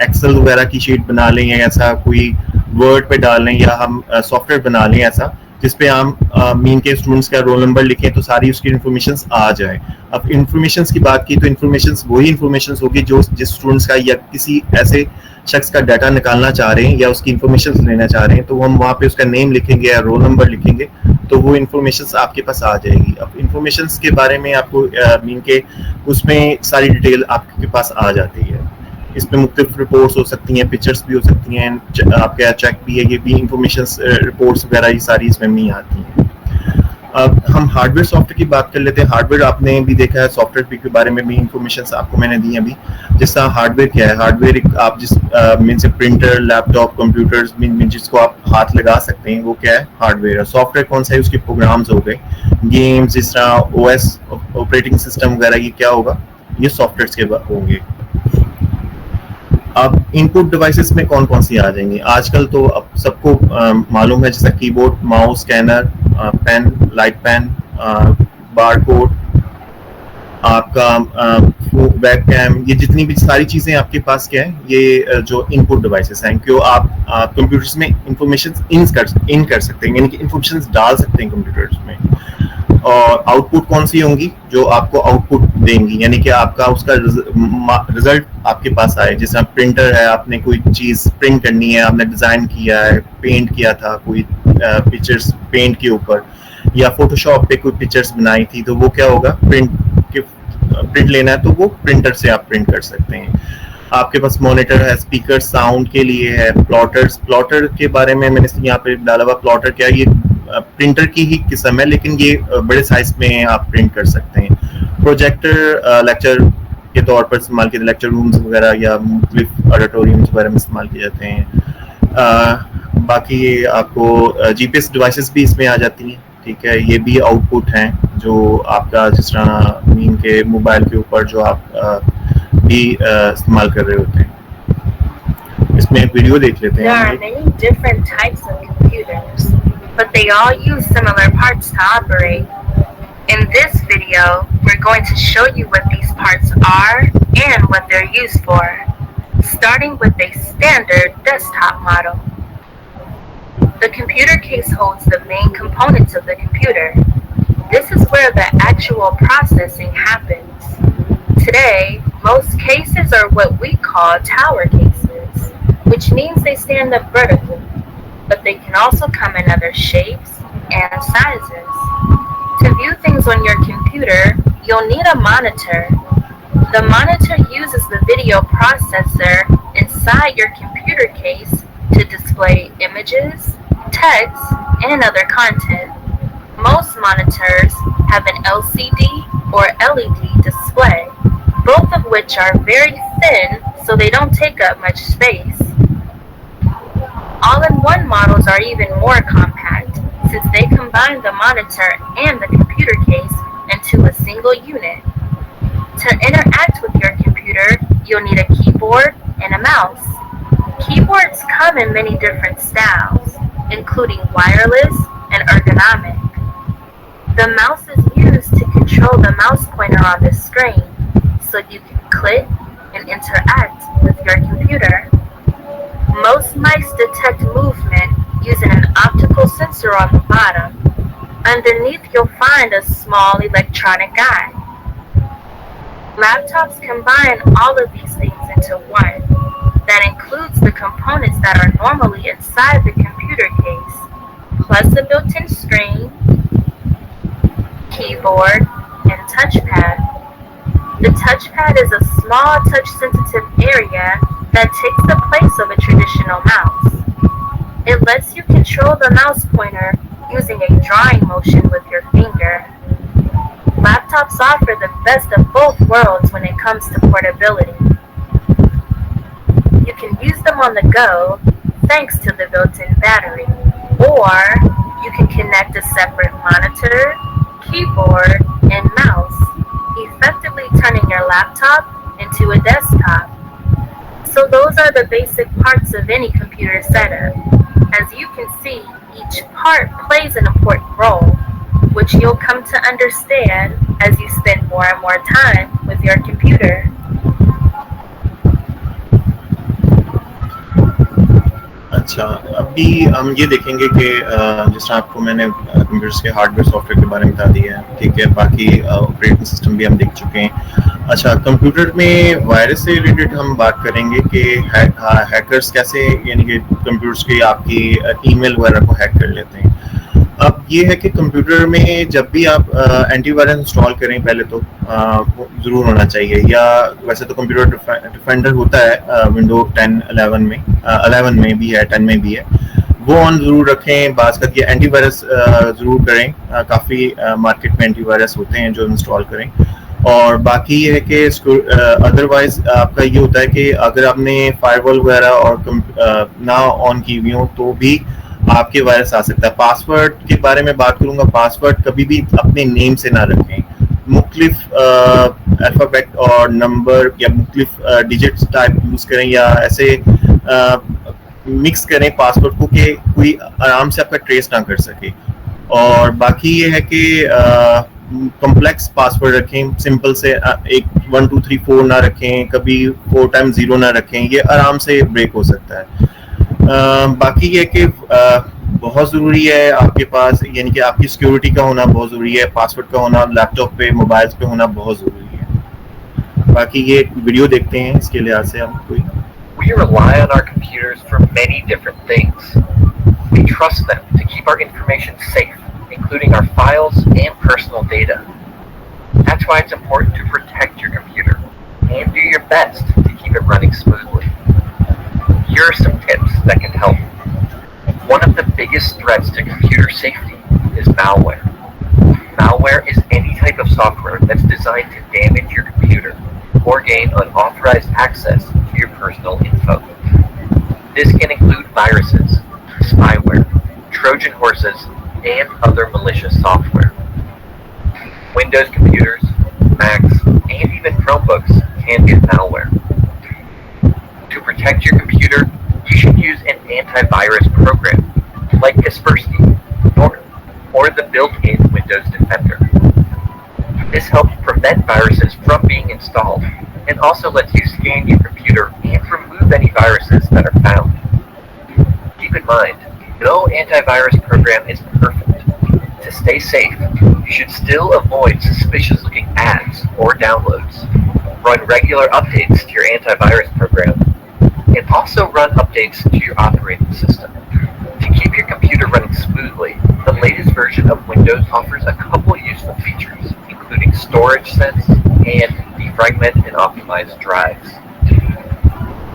एक्सेल वगैरह की शीट बना लें, या ऐसा कोई वर्ड पे डाल लें, या हम सॉफ्टवेयर बना लें ऐसा जिसपे हम मीन के स्टूडेंट्स का रोल नंबर लिखें, तो सारी उसकी इन्फॉर्मेशन आ जाए। अब इन्फॉर्मेशन की बात की तो इन्फॉर्मेशन वही इन्फॉर्मेशन होगी जो जिस स्टूडेंट्स का या किसी ऐसे शख्स का डाटा निकालना चाह रहे हैं या उसकी इन्फॉर्मेशन लेना चाह रहे हैं, तो हम वहाँ पे उसका नेम लिखेंगे या रोल नंबर लिखेंगे, तो वो इन्फॉर्मेशन आपके पास आ जाएगी। अब इन्फॉर्मेशन के बारे में आपको मीन के उसमें सारी डिटेल आपके पास आ जाती है। इसमें मुख्तलिफ रिपोर्ट्स हो सकती हैं, पिक्चर्स भी हो सकती हैं, आपका चेक भी है, ये भी इंफॉर्मेशन रिपोर्ट्स वगैरह ये सारी इसमें नहीं आती हैं। अब हम हार्डवेयर सॉफ्टवेयर की बात कर लेते हैं। हार्डवेयर आपने भी देखा है, सॉफ्टवेयर के बारे में भी इंफॉर्मेशन आपको मैंने दी अभी। जिस तरह हार्डवेयर क्या है, हार्डवेयर आप जिस मीन से प्रिंटर, लैपटॉप, कंप्यूटर्स मीन जिसको आप हाथ लगा सकते हैं, वो क्या है? हार्डवेयर है। सॉफ्टवेयर कौन सा है? उसके प्रोग्राम्स हो गए, गेम्स, जिस तरह OS ऑपरेटिंग सिस्टम वगैरह, ये क्या होगा? ये सॉफ्टवेयर के होंगे। अब इनपुट डिवाइसेस में कौन कौन सी आ जाएंगी? आजकल तो अब सबको मालूम है, जैसा keyboard, mouse, scanner, pen, light pen, barcode, आपका वेबकैम, ये जितनी भी सारी चीज़ें आपके पास क्या है, ये जो इनपुट डिवाइसेस हैं, क्यों आप कंप्यूटर्स में इंफॉर्मेशन इन कर सकते हैं, यानी कि इंफॉर्मेशन डाल सकते हैं कंप्यूटर्स में। और आउटपुट कौन सी होंगी? जो आपको आउटपुट देंगी, यानी कि आपका उसका रिजल्ट आपके पास आए। जैसे प्रिंटर है, आपने कोई चीज़ प्रिंट करनी है, आपने डिज़ाइन किया है, पेंट किया था कोई पिक्चर्स पेंट के ऊपर, या फोटोशॉप पे कोई पिक्चर्स बनाई थी, तो वो क्या होगा? प्रिंट लेना है तो वो प्रिंटर से आप प्रिंट कर सकते हैं। आपके पास मॉनिटर है, स्पीकर साउंड के लिए है, प्लॉटर के बारे में मैंने यहाँ पे डाला हुआ। प्लॉटर क्या है? ये प्रिंटर की ही किस्म है, लेकिन ये बड़े साइज में आप प्रिंट कर सकते हैं। प्रोजेक्टर लेक्चर के तौर पर इस्तेमाल किए, लेक्चर रूम्स वगैरह या मुख्तलिफ ऑडिटोरियम्स वगैरह में इस्तेमाल किए जाते हैं। बाकी ये आपको GPS डिवाइसेस भी इसमें आ जाती हैं, ठीक है। ये भी आउटपुट हैं जो आपका जिस तरह मीन के मोबाइल के ऊपर जो आप भी इस्तेमाल कर रहे होते हैं। इसमें एक वीडियो देख लेते there हैं। are many different types of computers, but they all use similar parts to operate. In this video, we're going to show you what these parts are and what they're used for, starting with a standard desktop model. The computer case holds the main components of the computer. This is where the actual processing happens. Today, most cases are what we call tower cases, which means they stand up vertically, but they can also come in other shapes and sizes. To view things on your computer, you'll need a monitor. The monitor uses the video processor inside your computer case to display images, text, and other content. Most monitors have an LCD or LED display, both of which are very thin so they don't take up much space. All-in-one models are even more compact since they combine the monitor and the computer case into a single unit. To interact with your computer, you'll need a keyboard and a mouse. Keyboards come in many different styles, including wireless and ergonomic. The mouse is used to control the mouse pointer on the screen, so you can click and interact with your computer. Most mice detect movement using an optical sensor on the bottom. Underneath, you'll find a small electronic eye. Laptops combine all of these things into one. That includes the components that are normally inside the computer case, plus a built-in screen, keyboard, and touchpad. The touchpad is a small touch-sensitive area that takes the place of a traditional mouse. It lets you control the mouse pointer using a drawing motion with your finger. Laptops offer the best of both worlds when it comes to portability. You can use them on the go thanks to the built-in battery, or you can connect a separate monitor, keyboard, and mouse, effectively turning your laptop into a desktop. So those are the basic parts of any computer setup. As you can see, each part plays an important role, which you'll come to understand as you spend more and more time with your computer. अच्छा, अभी हम ये देखेंगे कि जिस तरह आपको मैंने कंप्यूटर्स के हार्डवेयर सॉफ्टवेयर के बारे में बता दिया है, ठीक है, बाकी ऑपरेटिंग सिस्टम भी हम देख चुके हैं। अच्छा, कंप्यूटर में वायरस से रिलेटेड हम बात करेंगे कि हैकर्स कैसे, यानी कि कंप्यूटर्स के आपकी ईमेल वगैरह को हैक कर लेते हैं। अब ये है कि कंप्यूटर में जब भी आप एंटीवायरस इंस्टॉल करें, पहले तो ज़रूर होना चाहिए, या वैसे तो कंप्यूटर डिफेंडर होता है विंडो 10 11 में भी है, 10 में भी है, वो ऑन ज़रूर रखें। बाज़ का ये एंटीवायरस ज़रूर करें, काफ़ी मार्केट में एंटीवायरस होते हैं जो इंस्टॉल करें। और बाकी ये है कि अदरवाइज आपका ये होता है कि अगर आपने फायरवॉल वगैरह और ना ऑन की हुई हो तो भी आपके वायरस आ सकता है। पासवर्ड के बारे में बात करूंगा। पासवर्ड कभी भी अपने नेम से ना रखें, मुख्तलिफ अल्फ़ाबेट और नंबर या मुख्तलिफ डिजिट्स टाइप यूज़ करें, या ऐसे मिक्स करें पासवर्ड को कि कोई आराम से आपका ट्रेस ना कर सके। और बाकी ये है कि कॉम्प्लेक्स पासवर्ड रखें, सिंपल से एक 1 2 3 4 ना रखें, कभी 4 टाइम 0 ना रखें, ये आराम से ब्रेक हो सकता है। बाकी ये कि बहुत ज़रूरी है आपके पास, यानी कि आपकी सिक्योरिटी का होना बहुत ज़रूरी है, पासवर्ड का होना लैपटॉप पे, मोबाइल्स पे होना बहुत ज़रूरी है। बाकी ये वीडियो देखते हैं, इसके लिहाज से हम कोई We rely on our computers for many different things. We trust them to keep our information safe, including our files and personal data. That's why it's important to protect your computer and do your best to keep it running smoothly. Here are some tips that can help. One of the biggest threats to computer safety is malware. Malware is any type of software that's designed to damage your computer or gain unauthorized access to your personal info. This can include viruses, spyware, Trojan horses, and other malicious software. Windows computers, Macs, and even Chromebooks can get malware. To protect your computer, you should use an antivirus program like Kaspersky, Norton, or the built-in Windows Defender. This helps prevent viruses from being installed and also lets you scan your computer and remove any viruses that are found. Keep in mind, no antivirus program is perfect. To stay safe, you should still avoid suspicious-looking ads or downloads. Run regular updates to your antivirus program, and also run updates to your operating system. To keep your computer running smoothly, the latest version of Windows offers a couple useful features, including storage sense and defragment and optimize drives.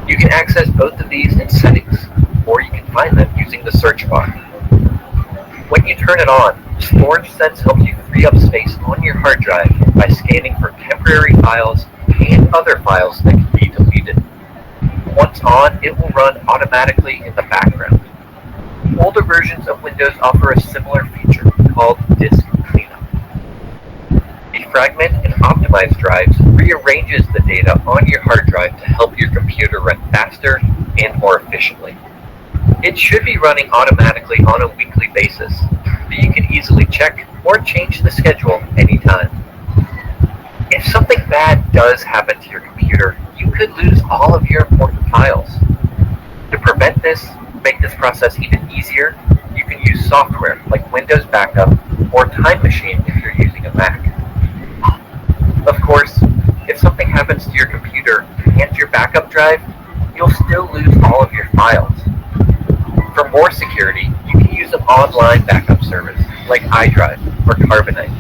You can access both of these in settings, or you can find them using the search bar. When you turn it on, Storage Sense helps you free up space on your hard drive by scanning for temporary files and other files that can be deleted. Once on, it will run automatically in the background. Older versions of Windows offer a similar feature called Disk Cleanup. Defragment and optimize drives rearranges the data on your hard drive to help your computer run faster and more efficiently. It should be running automatically on a weekly basis, but you can easily check or change the schedule anytime. If something bad does happen to your computer, you could lose all of your important files. To prevent this, make this process even easier, you can use software like Windows Backup or Time Machine if you're using a Mac. Of course, if something happens to your computer and your backup drive, you'll still lose all of your files. For more security, you can use an online backup service like iDrive or Carbonite.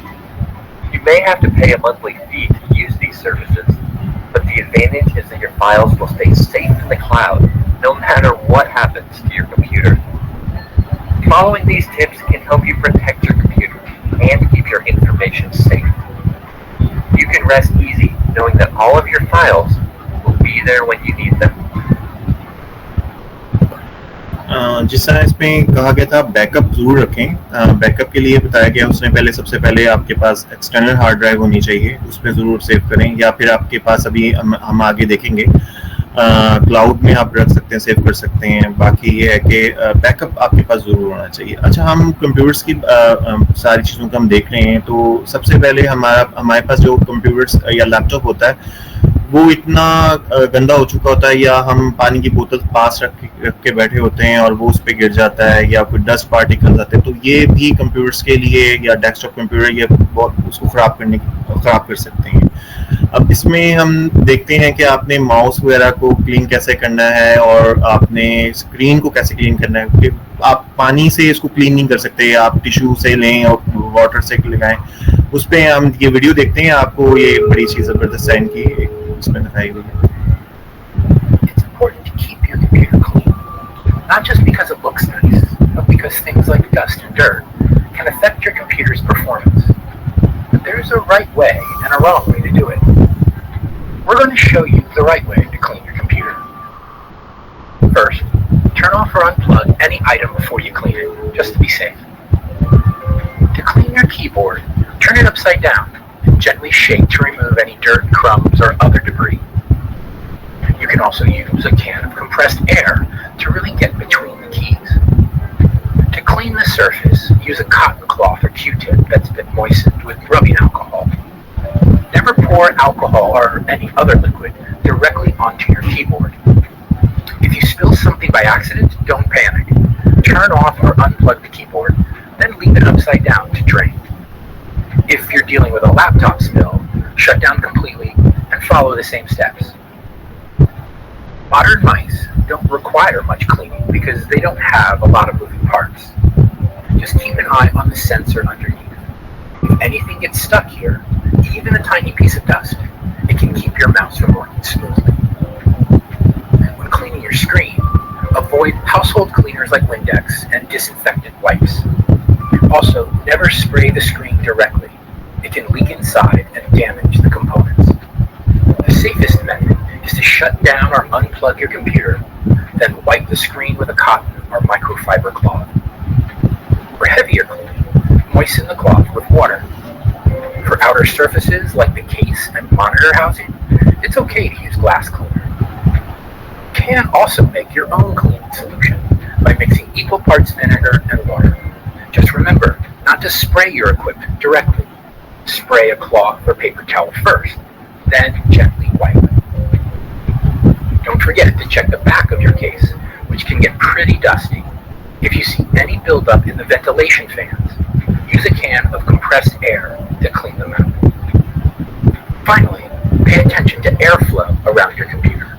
You may have to pay a monthly fee to use these services, but the The advantage is that your files will stay safe in the cloud no matter what happens to your computer. Following these tips can help you protect your computer and keep your information safe. You can rest easy knowing that all of your files will be there when you need them. जिस तरह इसमें कहा गया था backup जरूर रखें. Backup के लिए बताया गया उसने सबसे पहले आपके पास एक्सटर्नल हार्ड ड्राइव होनी चाहिए, उसमें ज़रूर सेव करें, या फिर आपके पास अभी हम आगे देखेंगे क्लाउड में आप रख सकते हैं, सेव कर सकते हैं. बाकी ये है कि बैकअप आपके पास ज़रूर होना चाहिए. अच्छा, हम कंप्यूटर्स की सारी चीज़ों को हम देख रहे हैं, तो सबसे पहले हमारे पास जो कंप्यूटर्स या लैपटॉप होता है वो इतना गंदा हो चुका होता है, या हम पानी की बोतल पास रख के बैठे होते हैं और वो उस पर गिर जाता है, या कोई डस्ट पार्टिकल्स आते हैं, तो ये भी कंप्यूटर्स के लिए या डेस्कटॉप कंप्यूटर ये बहुत उसको ख़राब कर सकते हैं. अब इसमें हम देखते हैं कि आपने माउस वगैरह को क्लीन कैसे करना है और आपने स्क्रीन को कैसे क्लीन करना है. कि आप पानी से इसको क्लीन नहीं कर सकते, आप टिश्यू से लें और वाटर से लगाएं. उस पर हम ये वीडियो देखते हैं, आपको ये बड़ी चीज़ ज़बरदस्त साइन की इसमें दिखाई गई है. It's important to keep your computer clean, not just because it looks nice, but because things like dust and dirt can affect your computer's performance. But there's a right way and a wrong way to do it. We're going to show you the right way to clean your computer. First, turn off or unplug any item before you clean it, just to be safe. To clean your keyboard, turn it upside down and gently shake to remove any dirt, crumbs, or other debris. You can also use a can of compressed air to really get between the keys. To clean the surface, use a cotton cloth or Q-tip that's been moistened with rubbing alcohol. Never pour alcohol or any other liquid directly onto your keyboard. If you spill something by accident, don't panic. Turn off or unplug the keyboard, then leave it upside down to drain. If you're dealing with a laptop spill, shut down completely and follow the same steps. Modern mice don't require much cleaning because they don't have a lot of moving parts. Just keep an eye on the sensor underneath. If anything gets stuck here, even a tiny piece of dust, it can keep your mouse from working smoothly. When cleaning your screen, avoid household cleaners like Windex and disinfectant wipes. Also, never spray the screen directly. It can leak inside and damage the components. The safest method is to shut down or unplug your computer, then wipe the screen with a cotton or microfiber cloth. For heavier cleaning, moisten the cloth with water. For outer surfaces like the case and monitor housing, it's okay to use glass cleaner. You can also make your own cleaning solution by mixing equal parts vinegar and water. Just remember not to spray your equipment directly. Spray a cloth or paper towel first, then gently wipe. Don't forget to check the back of your case, which can get pretty dusty. If you see any buildup in the ventilation fans, use a can of compressed air to clean them out. Finally, pay attention to airflow around your computer.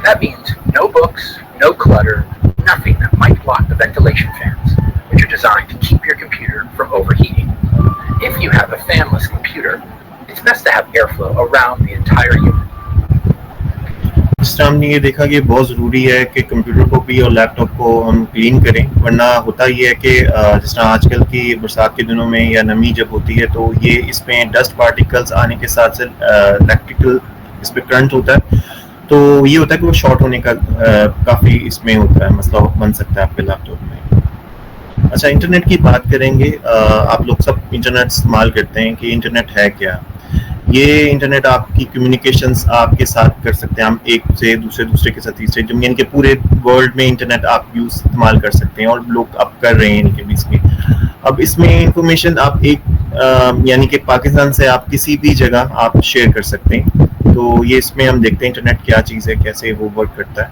That means no books, no clutter, nothing that might block the ventilation fans, which are designed to keep your computer from overheating. If you have a fanless computer, it's best to have airflow around the entire unit. इस तरह हमने ये देखा कि बहुत ज़रूरी है कि कंप्यूटर को भी और लैपटॉप को हम क्लीन करें, वरना होता ये है कि जिस तरह आजकल की बरसात के दिनों में या नमी जब होती है तो ये इसमें डस्ट पार्टिकल्स आने के साथ इलेक्ट्रिकल इस पर करंट होता है, तो ये होता है कि वो शॉर्ट होने का काफ़ी इसमें होता है, मसला बन सकता है आपके लैपटॉप में. अच्छा, इंटरनेट की बात करेंगे. आप लोग सब इंटरनेट इस्तेमाल करते हैं कि इंटरनेट है क्या. ये इंटरनेट आपकी कम्युनिकेशंस आपके साथ कर सकते हैं, हम एक से दूसरे के साथ तीसरे, यानी कि पूरे वर्ल्ड में इंटरनेट आप यूज इस्तेमाल कर सकते हैं और लोग आप कर रहे हैं इनके बीच में. अब इसमें इंफॉर्मेशन आप एक यानी कि पाकिस्तान से आप किसी भी जगह आप शेयर कर सकते हैं. तो ये इसमें हम देखते हैं इंटरनेट क्या चीज़ है, कैसे वो वर्क करता है.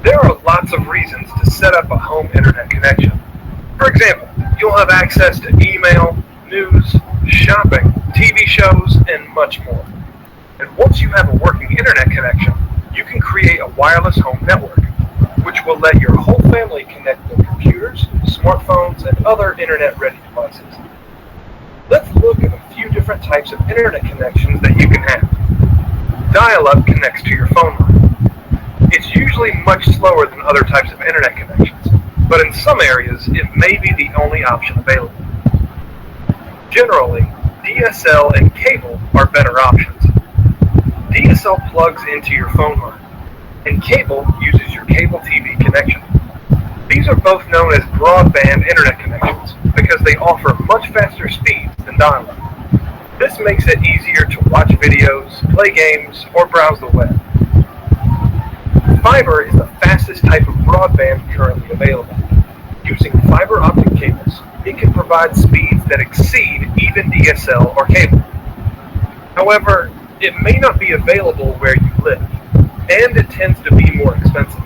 There are lots of reasons to set up a home internet connection. For example, you'll have access to email, news, shopping, TV shows, and much more. And once you have a working internet connection, you can create a wireless home network, which will let your whole family connect their computers, smartphones, and other internet-ready devices. Let's look at a few different types of internet connections that you can have. Dial-up connects to your phone line. It's usually much slower than other types of internet connections, but in some areas it may be the only option available. Generally, DSL and cable are better options. DSL plugs into your phone line, and cable uses your cable TV connection. These are both known as broadband internet connections because they offer much faster speeds than dial-up. This makes it easier to watch videos, play games, or browse the web. Fiber is the fastest type of broadband currently available. Using fiber optic cables, it can provide speeds that exceed even DSL or cable. However, it may not be available where you live, and it tends to be more expensive.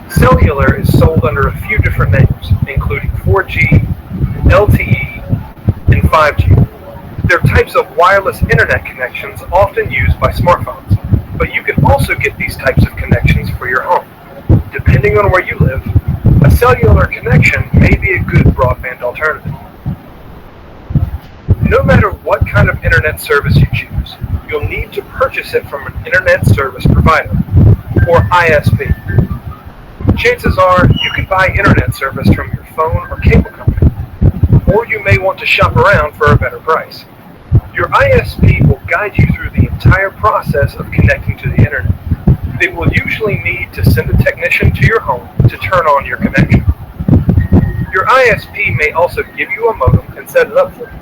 Cellular is sold under a few different names, including 4G, LTE, and 5G. They're types of wireless internet connections often used by smartphones, but you can also get these types of connections for your home. Depending on where you live, a cellular connection may be a good broadband alternative. No matter what kind of internet service you choose, you'll need to purchase it from an internet service provider, or ISP. Chances are you could buy internet service from your phone or cable company, or you may want to shop around for a better price. Your ISP will guide you through the entire process of connecting to the internet. They will usually need to send a technician to your home to turn on your connection. Your ISP may also give you a modem and set it up for you.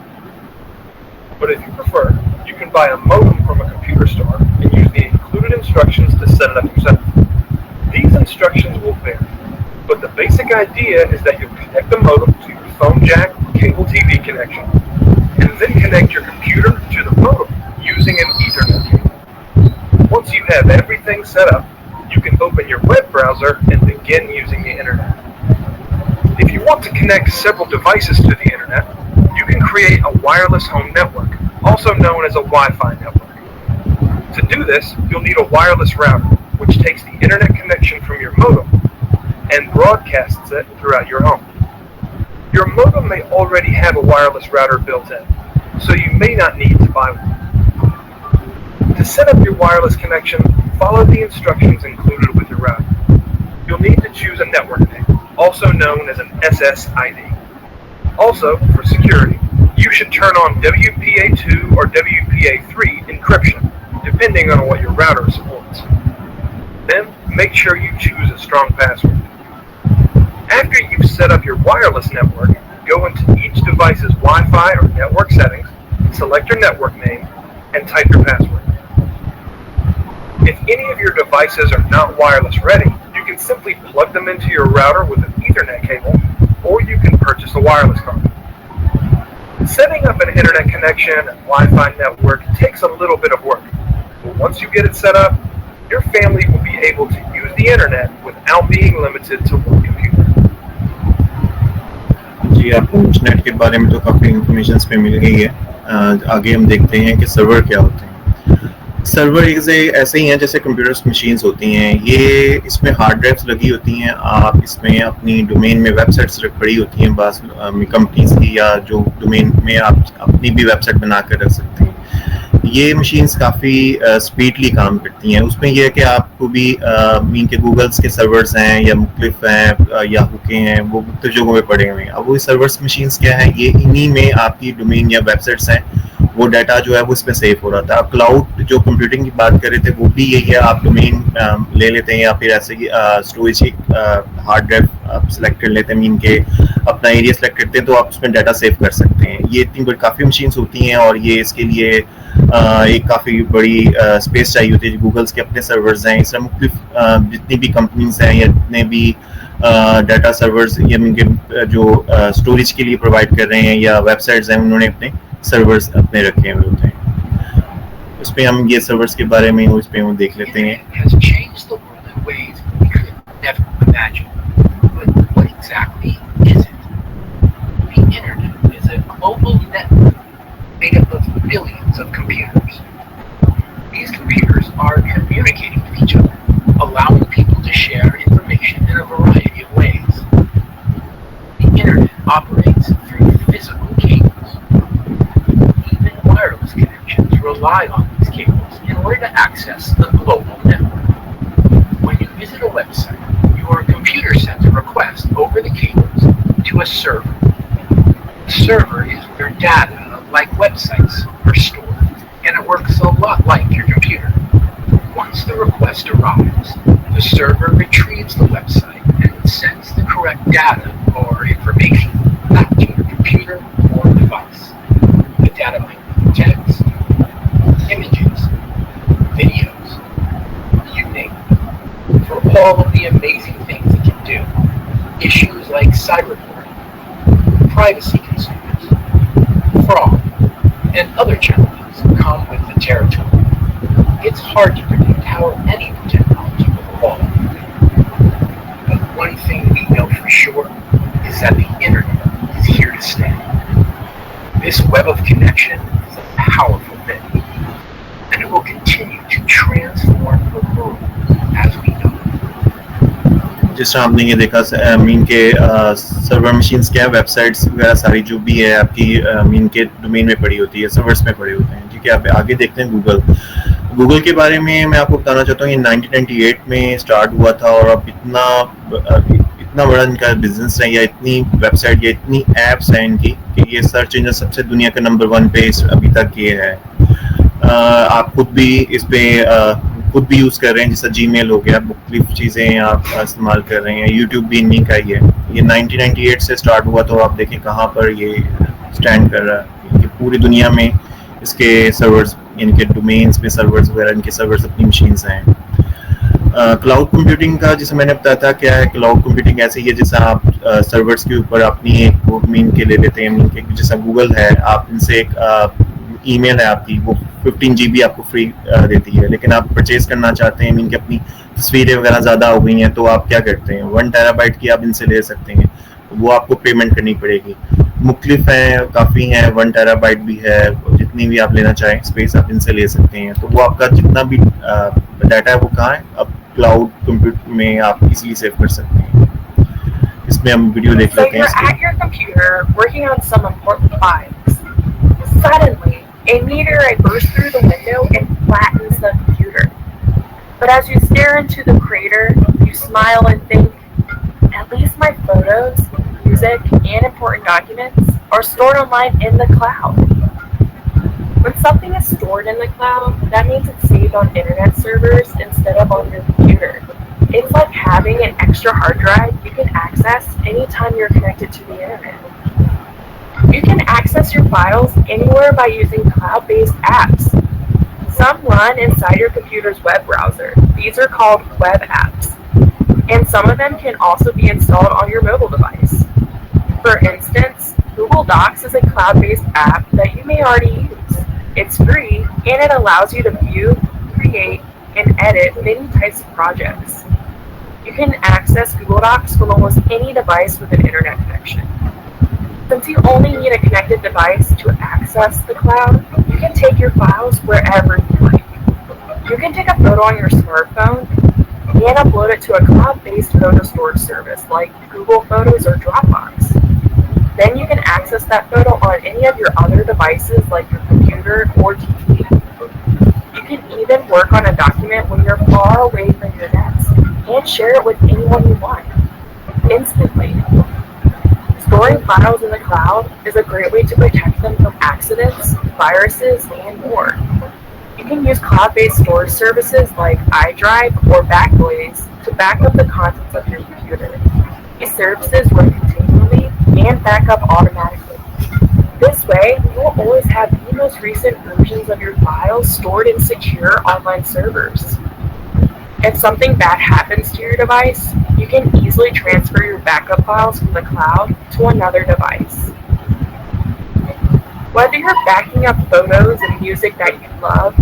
But if you prefer, you can buy a modem from a computer store and use the included instructions to set it up yourself. These instructions will vary, but the basic idea is that you'll connect the modem to your phone jack or cable TV connection, and then connect your computer to the modem using an Ethernet cable. Once you have everything set up, you can open your web browser and begin using the internet. If you want to connect several devices to the internet, you can create a wireless home network, also known as a Wi-Fi network. To do this, you'll need a wireless router, which takes the internet connection from your modem and broadcasts it throughout your home. Your modem may already have a wireless router built in, so you may not need to buy one. To set up your wireless connection, follow the instructions included with your router. You'll need to choose a network name, also known as an SSID. Also, for security, you should turn on WPA2 or WPA3 encryption, depending on what your router supports. Then, make sure you choose a strong password. After you've set up your wireless network, go into each device's Wi-Fi or network settings, select your network name, and type your password. If any of your devices are not wireless ready, you can simply plug them into your router with an Ethernet cable, or you can purchase a wireless card. Setting up an internet connection and Wi-Fi network takes a little bit of work, but once you get it set up, your family will be able to use the internet without being limited to one computer. जी, आपको internet के बारे में तो काफ़ी information पे मिल गई है. आगे हम देखते हैं कि सर्वर क्या होते हैं. सर्वर ऐसे ही हैं जैसे कंप्यूटर्स मशीन्स होती हैं. ये इसमें हार्ड ड्राइव्स लगी होती हैं. आप इसमें अपनी डोमेन में वेबसाइट्स पड़ी होती हैं बास कंपनीज की, या जो डोमेन में आप अपनी भी वेबसाइट बना कर रख सकते हैं. ये मशीन्स काफ़ी स्पीडली काम करती हैं. उसमें यह है कि आपको भी मीन के गूगल्स के सर्वर्स हैं या मुख्तलिफ हैं, याहू के हैं, वो मुख्तलिफ जगहों पे पड़े हुए हैं. अब वो सर्वर्स मशीन्स क्या हैं, ये इन्हीं में आपकी डोमेन या वेबसाइट्स हैं, वो डाटा जो है वो इसमें सेव हो रहा था. आप क्लाउड जो कंप्यूटिंग की बात कर रहे थे, वो भी यही है. आप डोमेन ले लेते हैं या फिर ऐसे ही स्टोरेज की हार्ड ड्राइव आप सेलेक्ट कर लेते हैं, मीन के अपना एरिया सेलेक्ट करते हैं, तो आप उसमें डाटा सेव कर सकते हैं. ये इतनी बड़ी काफ़ी मशीन्स होती हैं और ये इसके लिए एक काफ़ी बड़ी स्पेस चाहिए होती है. गूगल्स के अपने सर्वर्स हैं. इस तरह मुख्तलिफ जितनी भी कंपनीज हैं या जितने भी डाटा सर्वर्स या उनके जो स्टोरेज के लिए प्रोवाइड कर रहे हैं या वेबसाइट्स हैं, उन्होंने अपने सर्वर्स अपने रखे हुए होते हैं. उस पर हम ये सर्वर्स के बारे में उस पर हम देख लेते हैं. Made up of billions of computers. These computers are communicating with each other, allowing people to share information in a variety of ways. The internet operates through physical cables. Even wireless connections rely on these these cables in order to access the global network. When you visit a website, your computer sends a request over the cables to a server. The server is where data, like websites, are stored, and it works a lot like your computer. Once the request arrives, the server retrieves the website and sends the correct data or information back to your computer or device. The data might be text, images, videos, you name it. For all of the amazing things it can do, issues like cyberbullying, privacy concerns, fraud, and other challenges come with the territory. It's hard to predict how any new technology will evolve. But one thing we know for sure is that the internet is here to stay. This web of connection is a powerful thing, and it will continue to transform the world as we know it. जिस तरह आपने ये देखा mean के server machines क्या है, websites वगैरह सारी जो भी है आपकी मीन के डोमेन में पड़ी होती है, सर्वर्स में पड़े होते हैं. ठीक है, आप आगे देखते हैं गूगल के बारे में मैं आपको बताना चाहता हूँ. ये 1998 में स्टार्ट हुआ था और अब इतना बड़ा इनका बिजनेस है, या इतनी वेबसाइट या इतनी एप्स हैं इनकी कि ये सर्च इंजन सबसे दुनिया का नंबर 1 पे अभी तक ये है. आप खुद भी इस पे खुद भी यूज़ कर रहे हैं, जैसा जीमेल हो गया, मुख्तलिफ चीज़ें आप इस्तेमाल कर रहे हैं. यूट्यूब भी इन्हीं का ही है. ये 1998 से स्टार्ट हुआ, तो आप देखें कहाँ पर ये स्टैंड कर रहा है. कि पूरी दुनिया में इसके सर्वर्स, इनके डोमेन्स में सर्वर्स वगैरह, इनके सर्वर्स अपनी मशीन्स हैं. क्लाउड कंप्यूटिंग का जैसे मैंने बताया था, क्या है क्लाउड कंप्यूटिंग ऐसे ही है जैसा आप सर्वर्स के ऊपर अपनी एक मीन के ले लेते हैं. मीन के जैसा गूगल है, आप इनसे एक ईमेल है आपकी, वो 15 GB आपको फ्री देती है. लेकिन आप परचेज करना चाहते हैं, मीन के अपनी तस्वीरें वगैरह ज़्यादा हो गई हैं, तो आप क्या करते हैं, 1 TB की आप इनसे ले सकते हैं. वो आपको पेमेंट करनी पड़ेगी. मुख्तलिफ हैं, काफ़ी हैं, 1 TB भी है, जितनी भी आप लेना चाहें स्पेस आप इनसे ले सकते हैं. तो वो आपका जितना भी डाटा है वो कहाँ है, अब क्लाउड कंप्यूटर में आप इजीली सेव कर सकते हैं. इसमें हम वीडियो देख So लेते हैं. you're at your computer working on some important files. Suddenly, a meteorite bursts through the window and flattens the computer. But as you stare into the crater, you smile and think, at least my photos, music, and important documents are stored online in the cloud. When something is stored in the cloud, that means it's saved on internet servers instead of on your computer. It's like having an extra hard drive you can access anytime you're connected to the internet. You can access your files anywhere by using cloud-based apps. Some run inside your computer's web browser. These are called web apps. And some of them can also be installed on your mobile device. For instance, Google Docs is a cloud-based app that you may already use. It's free, and it allows you to view, create, and edit many types of projects. You can access Google Docs from almost any device with an internet connection. Since you only need a connected device to access the cloud, you can take your files wherever you like. You can take a photo on your smartphone and upload it to a cloud-based photo storage service like Google Photos or Dropbox. Then you can access that photo on any of your other devices like your computer or TV. You can even work on a document when you're far away from your desk and share it with anyone you want, instantly. Storing files in the cloud is a great way to protect them from accidents, viruses, and more. You can use cloud-based storage services like iDrive or Backblaze to back up the contents of your computer. These services work continually and back up automatically. This way, you will always have the most recent versions of your files stored in secure online servers. If something bad happens to your device, you can easily transfer your backup files from the cloud to another device. Whether you're backing up photos and music that you love,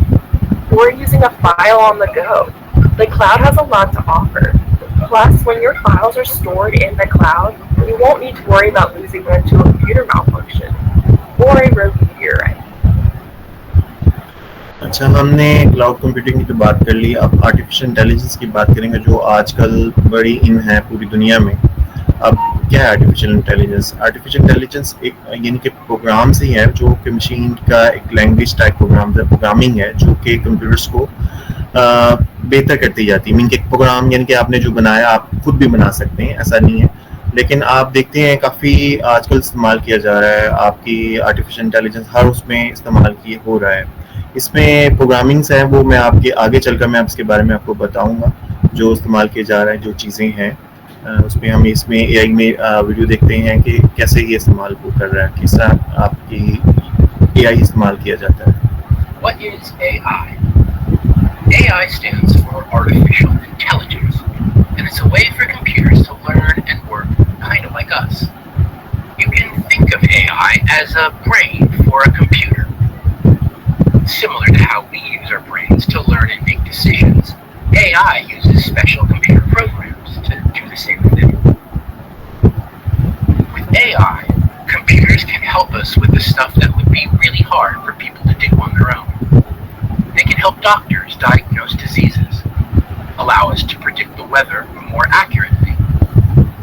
or using a file on the go, the cloud has a lot to offer. Plus, when your files are stored in the cloud, you won't need to worry about losing them to a computer malfunction or a rogue meteorite. अच्छा, हमने cloud computing की तो बात कर ली. अब artificial intelligence की बात करेंगे, जो आजकल बड़ी इन है पूरी दुनिया में. अब क्या है आर्टिफिशियल इंटेलिजेंस? आर्टिफिशियल इंटेलिजेंस एक यानी कि प्रोग्राम्स ही हैं जो कि मशीन का एक लैंग्वेज टाइप प्रोग्रामिंग है जो कि कंप्यूटर्स को बेहतर करती जाती है। मीन कि प्रोग्राम यानी कि आपने जो बनाया आप खुद भी बना सकते हैं, ऐसा नहीं है, लेकिन आप देखते हैं काफ़ी आजकल इस्तेमाल किया जा रहा है, आपकी आर्टिफिशियल इंटेलिजेंस हर उसमें इस्तेमाल हो रहा है। इसमें प्रोग्रामिंग्स हैं वो मैं आपके आगे चलकर मैं इसके बारे में आपको बताऊंगा जो इस्तेमाल किए जा रहे हैं, जो चीज़ें हैं उसमें हम इसमें AI में वीडियो देखते हैं कि कैसे ये इस्तेमाल को कर रहा है, किस तरह आपकी AI इस्तेमाल किया जाता है। What is AI? AI stands for Artificial Intelligence, and it's a way for computers to learn and work kind of like us. You can think of AI as a brain for a computer. Similar to how we use our brains to learn and make decisions, AI uses special computer programs to do the same thing. With AI, computers can help us with the stuff that would be really hard for people to do on their own. They can help doctors diagnose diseases, allow us to predict the weather more accurately,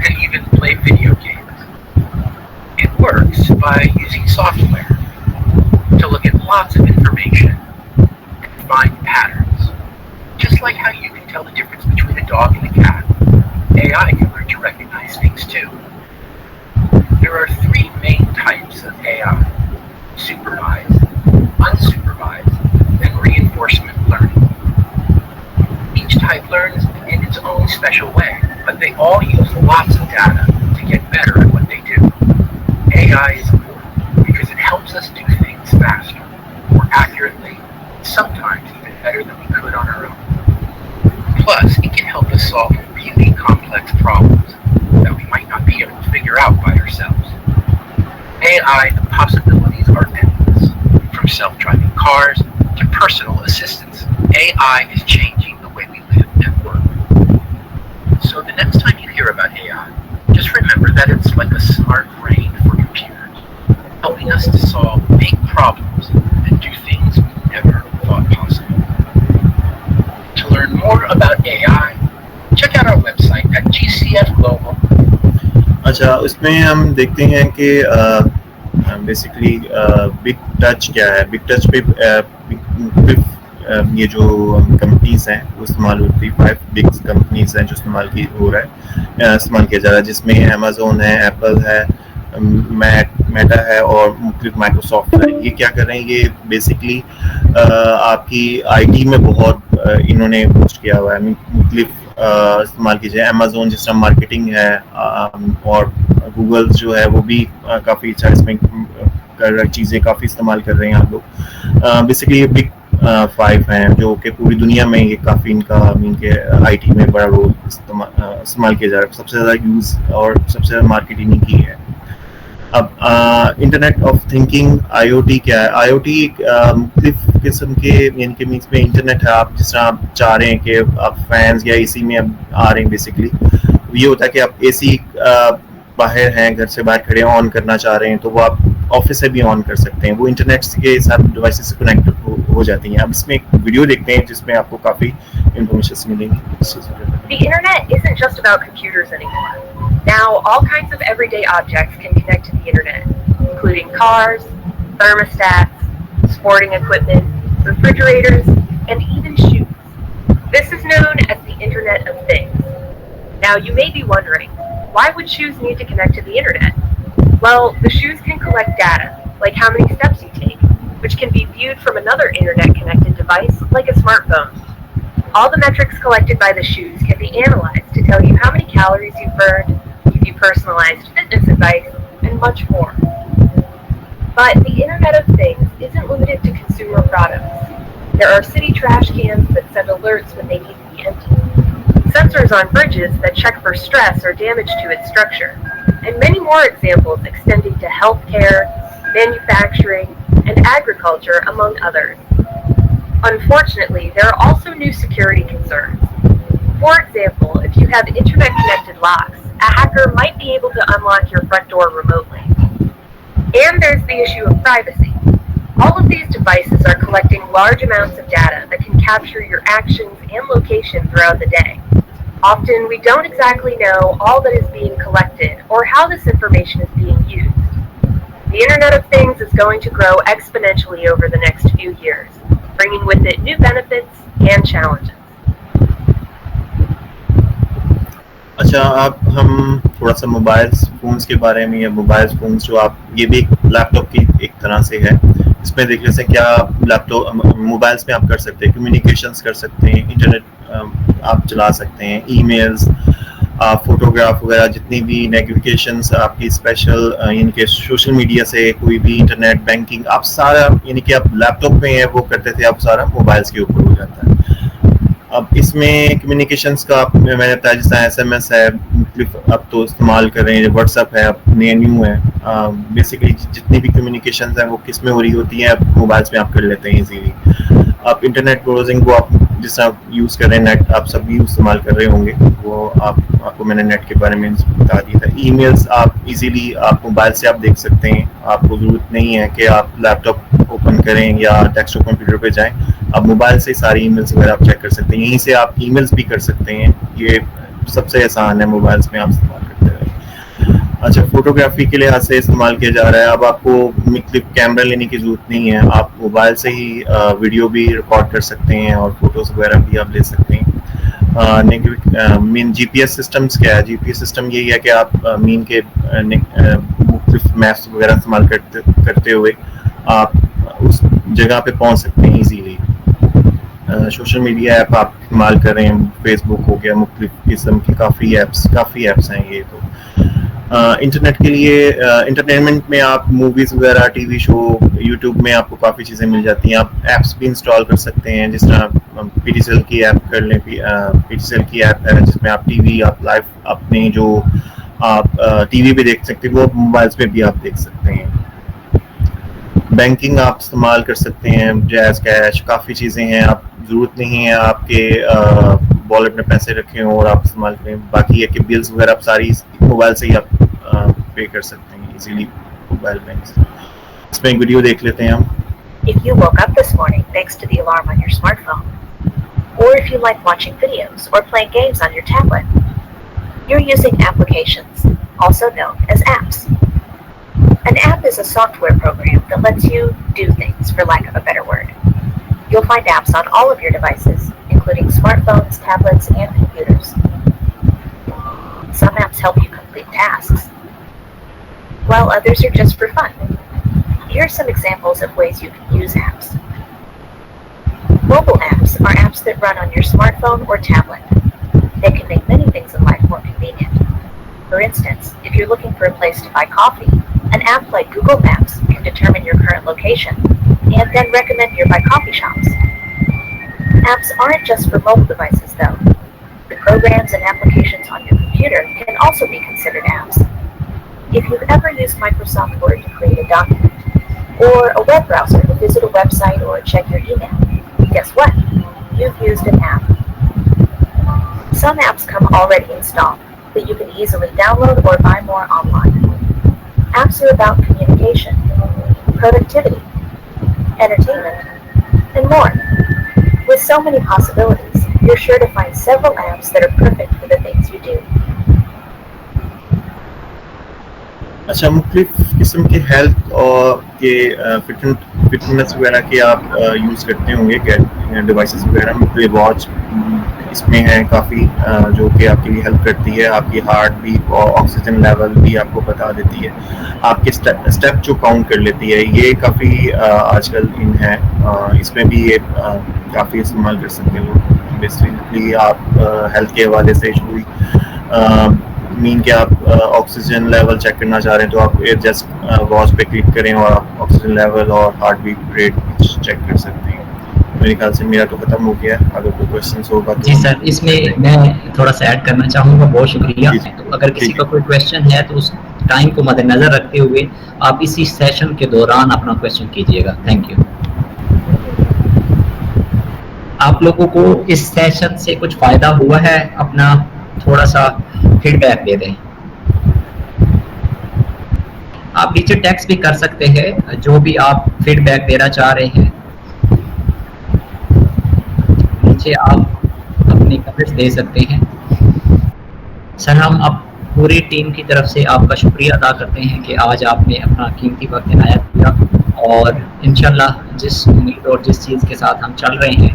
and even play video games. It works by using software to look at lots of information and find patterns. Just like how you can tell the difference between a dog and a cat, AI can learn to recognize things too. There are three main types of AI: supervised, unsupervised, and reinforcement learning. Each type learns in its own special way, but they all use lots of data to get better at what they do. AI is important because it helps us do things faster, more accurately, sometimes even better than we could on our own. Plus, it can help us solve really complex problems that we might not be able to figure out by ourselves. AI, the possibilities are endless. From self-driving cars to personal assistants, AI is changing the way we live and work. So the next time you hear about AI, just remember that it's like a smart brain for computers, helping us to solve big problems and do things we never thought possible. To learn more about AI, check out our website at GCF Global. अच्छा, उसमें हम देखते हैं कि basically big touch क्या है। Big touch पे ये जो कंपनीज हैं वो इस्तेमाल होती है, 5 बिग कंपनीज हैं जो इस्तेमाल किया जा रहा है, जिसमें अमेज़न है, एप्पल है, मेटा है और मुख्तलिफ माइक्रोसॉफ्ट है। ये क्या कर रहे हैं, ये बेसिकली आपकी IT में बहुत इन्होंने बूस्ट किया हुआ है। मुख्तलिफ इस्तेमाल कीजिए, अमेज़न जिस तरह मार्केटिंग है और गूगल जो है वो भी काफ़ी अच्छा इसमें चीज़ें काफ़ी इस्तेमाल कर रहे हैं आप लोग। बेसिकली ये बिग 5 हैं जो कि पूरी दुनिया में ये काफ़ी इनके IT में बड़ा रोल इस्तेमाल किया जा रहा है। सबसे ज़्यादा यूज़ और सबसे ज़्यादा मार्केटिंग की है। अब इंटरनेट ऑफ थिंकिंग IoT क्या है? IoT मुख्तलिफ किस्म के यानी कि मीन्स में इंटरनेट है। आप जिस तरह आप चाह रहे हैं कि आप फैंस या AC में आ रहे हैं, बेसिकली ये होता है कि आप AC बाहर हैं, घर से बाहर खड़े ऑन करना चाह रहे हैं तो वो आप ऑफिस से भी ऑन कर सकते हैं, वो इंटरनेट के साथ डिवाइसेस से कनेक्ट हो जाती हैं। अब इसमें एक वीडियो देखते हैं जिसमें आपको काफ़ी इंफॉर्मेशन मिलेंगी। The internet isn't just about computers anymore. Now, all kinds of everyday objects can connect to the internet, including cars, thermostats, sporting equipment, refrigerators, and even shoes. This is known as the Internet of Things. Now, you may be wondering, why would shoes need to connect to the internet? Well, the shoes can collect data, like how many steps you take, which can be viewed from another internet-connected device, like a smartphone. All the metrics collected by the shoes can be analyzed to tell you how many calories you've burned, give you personalized fitness advice, and much more. But the Internet of Things isn't limited to consumer products. There are city trash cans that send alerts when they need to be emptied, sensors on bridges that check for stress or damage to its structure, and many more examples extending to healthcare, manufacturing, and agriculture, among others. Unfortunately, there are also new security concerns. For example, if you have internet-connected locks, a hacker might be able to unlock your front door remotely. And there's the issue of privacy. All of these devices are collecting large amounts of data that can capture your actions and location throughout the day. Often, we don't exactly know all that is being collected collected or how this information is being used. The Internet of Things is going to grow exponentially over the next few years, bringing with it new benefits and challenges. अच्छा, अब हम थोड़ा सा mobile phones के बारे में, या mobile phones जो आप, ये भी लैपटॉप की एक तरह से है. इसमें देख लेते हैं क्या लैपटॉप मोबाइल्स में आप कर सकते हैं. कम्युनिकेशंस कर सकते हैं, इंटरनेट आप चला सकते हैं, ईमेल्स, आप फोटोग्राफ वगैरह, जितनी भी नेविगेशंस आपकी स्पेशल, यानी कि सोशल मीडिया से कोई भी इंटरनेट बैंकिंग, आप सारा, यानी कि आप लैपटॉप में है वो करते थे, आप सारा मोबाइल्स के ऊपर हो जाता है. अब इसमें कम्युनिकेशंस का मैंने बताया, जैसा SMS है, अब तो इस्तेमाल कर रहे हैं, व्हाट्सएप है, अब नए न्यू है. बेसिकली जितनी भी कम्युनिकेशंस हैं वो किस में हो रही होती हैं, अब मोबाइल्स में आप कर लेते हैं इजीली. आप इंटरनेट ब्राउजिंग को आप जिस आप यूज़ कर रहे हैं, नेट आप सब भी इस्तेमाल कर रहे होंगे, वो आपको मैंने नेट के बारे में बता दिया था. ईमेल्स आप इजीली आप मोबाइल से आप देख सकते हैं, आपको ज़रूरत नहीं है कि आप लैपटॉप ओपन करें या डेस्कटॉप कंप्यूटर पे जाएं. आप मोबाइल से सारी ईमेल्स वगैरह आप चेक कर सकते हैं, यहीं से आप ईमेल्स भी कर सकते हैं. ये सबसे आसान है, मोबाइल्स में आप इस्तेमाल करते हैं. अच्छा, फोटोग्राफी के लिहाज से इस्तेमाल किया जा रहा है. अब आपको मुख्तलिफ कैमरा लेने की ज़रूरत नहीं है, आप मोबाइल से ही वीडियो भी रिकॉर्ड कर सकते हैं और फोटोज़ वगैरह भी आप ले सकते हैं. मेन GPS सिस्टम्स क्या है? GPS सिस्टम यही है कि आप मीन के मुख्तलिफ मैप्स वगैरह इस्तेमाल करते हुए आप उस जगह पे पहुंच सकते हैं इजीली. सोशल मीडिया ऐप आप इस्तेमाल कर रहे हैं, फेसबुक हो गया, मुख्तलिफ किस्म की काफ़ी ऐप्स हैं ये. तो इंटरनेट के लिए इंटरटेनमेंट में आप मूवीज़ वगैरह, टीवी शो, यूट्यूब में आपको काफ़ी चीज़ें मिल जाती हैं. आप ऐप्स भी इंस्टॉल कर सकते हैं, जिस तरह PTCL की ऐप कर लें. PTCL की ऐप है जिसमें आप टीवी, आप लाइव अपने जो आप टीवी पे देख सकते हैं वो मोबाइल्स पे भी आप देख सकते हैं. बैंकिंग आप इस्तेमाल कर सकते हैं, जैज़ कैश, काफ़ी चीज़ें हैं. आप ज़रूरत नहीं है आपके वॉलेट में पैसे रखें और आप इस्तेमाल करें. बाकी है कि बिल्स वगैरह आप सारी मोबाइल से ही आप पे कर सकते हैं इजीली मोबाइल बैंक से. इसमें एक वीडियो देख लेते हैं हम. If you woke up this morning thanks to the alarm on your smartphone, or if you like watching videos or playing games on your tablet, you're using applications, also known as apps. An app is a software program that lets you do things, for lack of a better word. You'll find apps on all of your devices, including smartphones, tablets, and computers. Some apps help you complete tasks, while others are just for fun. Here are some examples of ways you can use apps. Mobile apps are apps that run on your smartphone or tablet. They can make many things in life more convenient. For instance, if you're looking for a place to buy coffee, an app like Google Maps can determine your current location and then recommend nearby coffee shops. Apps aren't just for mobile devices, though. The programs and applications on your computer can also be considered apps. If you've ever used Microsoft Word to create a document, or a web browser to visit a website or check your email, guess what? You've used an app. Some apps come already installed that you can easily download or buy more online. Apps are about communication, productivity, entertainment, and more. With so many possibilities, you're sure to find several apps that are perfect for the things you do. अच्छा, मुख्तलिफ किस्म के health और के fitness वगैरह के आप use करते होंगे डिवाइसेस वगैरह. मुख्तलिफ वॉच इसमें है काफ़ी जो कि आपके लिए हेल्प करती है. आपकी हार्ट बीट और ऑक्सीजन लेवल भी आपको बता देती है, आपके स्टेप जो काउंट कर लेती है. ये काफ़ी आजकल इन है, इसमें भी ये काफ़ी इस्तेमाल कर सकते हैं लोग. बेसिकली आप हेल्थ के हवाले से कोई मीन कि आप ऑक्सीजन लेवल चेक करना चाह रहे हैं तो आप जस्ट वॉच पे क्लिक करें और आप ऑक्सीजन लेवल और हार्ट बीट रेट चेक कर सकते हैं. मेरे ख्याल से मेरा तो खत्म हो गया. अगर कोई क्वेश्चन होगा तो. जी सर, इसमें मैं थोड़ा सा ऐड करना चाहूँगा. बहुत शुक्रिया. तो अगर किसी का कोई क्वेश्चन है तो उस टाइम को मद्देनजर रखते हुए आप इसी सेशन के दौरान अपना क्वेश्चन कीजिएगा. Thank you. आप लोगों को इस सेशन से कुछ फायदा हुआ है? अपना थोड़ा सा फीडबैक दे दें. आप नीचे टेक्स्ट भी कर सकते हैं जो भी आप फीडबैक देना चाह रहे हैं. नीचे आप अपने कमेंट्स दे सकते हैं. सर, हम अब پوری ٹیم کی طرف سے آپ کا شکریہ ادا کرتے ہیں کہ آج آپ نے اپنا قیمتی وقت عنایت کیا، اور انشاءاللہ جس امید اور جس چیز کے ساتھ ہم چل رہے ہیں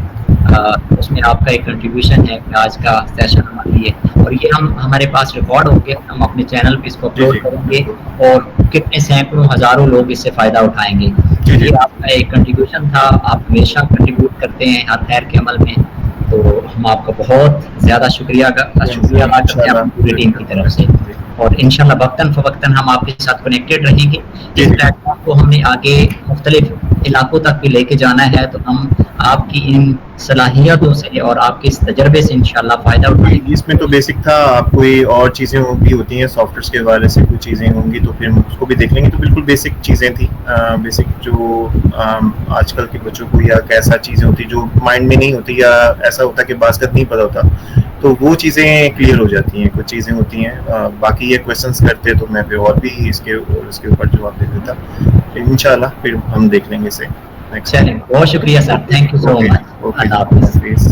اس میں آپ کا ایک کنٹریبیوشن ہے کہ آج کا سیشن ہمارے لیے، اور یہ ہمارے پاس ریکارڈ ہو گیا، ہم اپنے چینل پہ اس کو اپلوڈ کریں گے اور کتنے سینکڑوں ہزاروں لوگ اس سے فائدہ اٹھائیں گے۔ یہ آپ کا ایک کنٹریبیوشن تھا، آپ ہمیشہ کنٹریبیوٹ کرتے ہیں ہر خیر کے عمل میں، تو ہم آپ کا بہت زیادہ شکریہ ادا کرتے ہیں اپنی پوری ٹیم کی طرف سے، اور انشاءاللہ وقتاً فوقتاً ہم آپ کے ساتھ کنیکٹڈ رہیں گے۔ اس پلیٹ فارم کو ہم نے آگے مختلف علاقوں تک بھی لے کے جانا ہے، تو ہم آپ کی ان صلاحیتوں سے اور آپ کے اس تجربے سے انشاءاللہ فائدہ اٹھائیں گے۔ اس میں تو بیسک تھا، آپ کوئی اور چیزیں بھی ہوتی ہیں سافٹ ویئرس کے حوالے سے، کوئی چیزیں ہوں گی تو پھر ہم اس کو بھی دیکھ لیں گے۔ تو بالکل بیسک چیزیں تھیں، بیسک جو آج کل کے بچوں کو یا کیسا چیزیں ہوتی جو مائنڈ میں نہیں ہوتی، یا ایسا ہوتا کہ بعض کا نہیں پتہ ہوتا، تو وہ چیزیں کلیئر ہو جاتی ہیں۔ کچھ چیزیں ہوتی ہیں، باقی یہ کویشچنس کرتے تو میں پھر اور بھی اس کے اوپر جواب دے دیتا۔ انشاءاللہ پھر ہم دیکھ لیں گے اسے۔ چلیں، بہت شکریہ سر، تھینک یو سو مچ، اللہ حافظ۔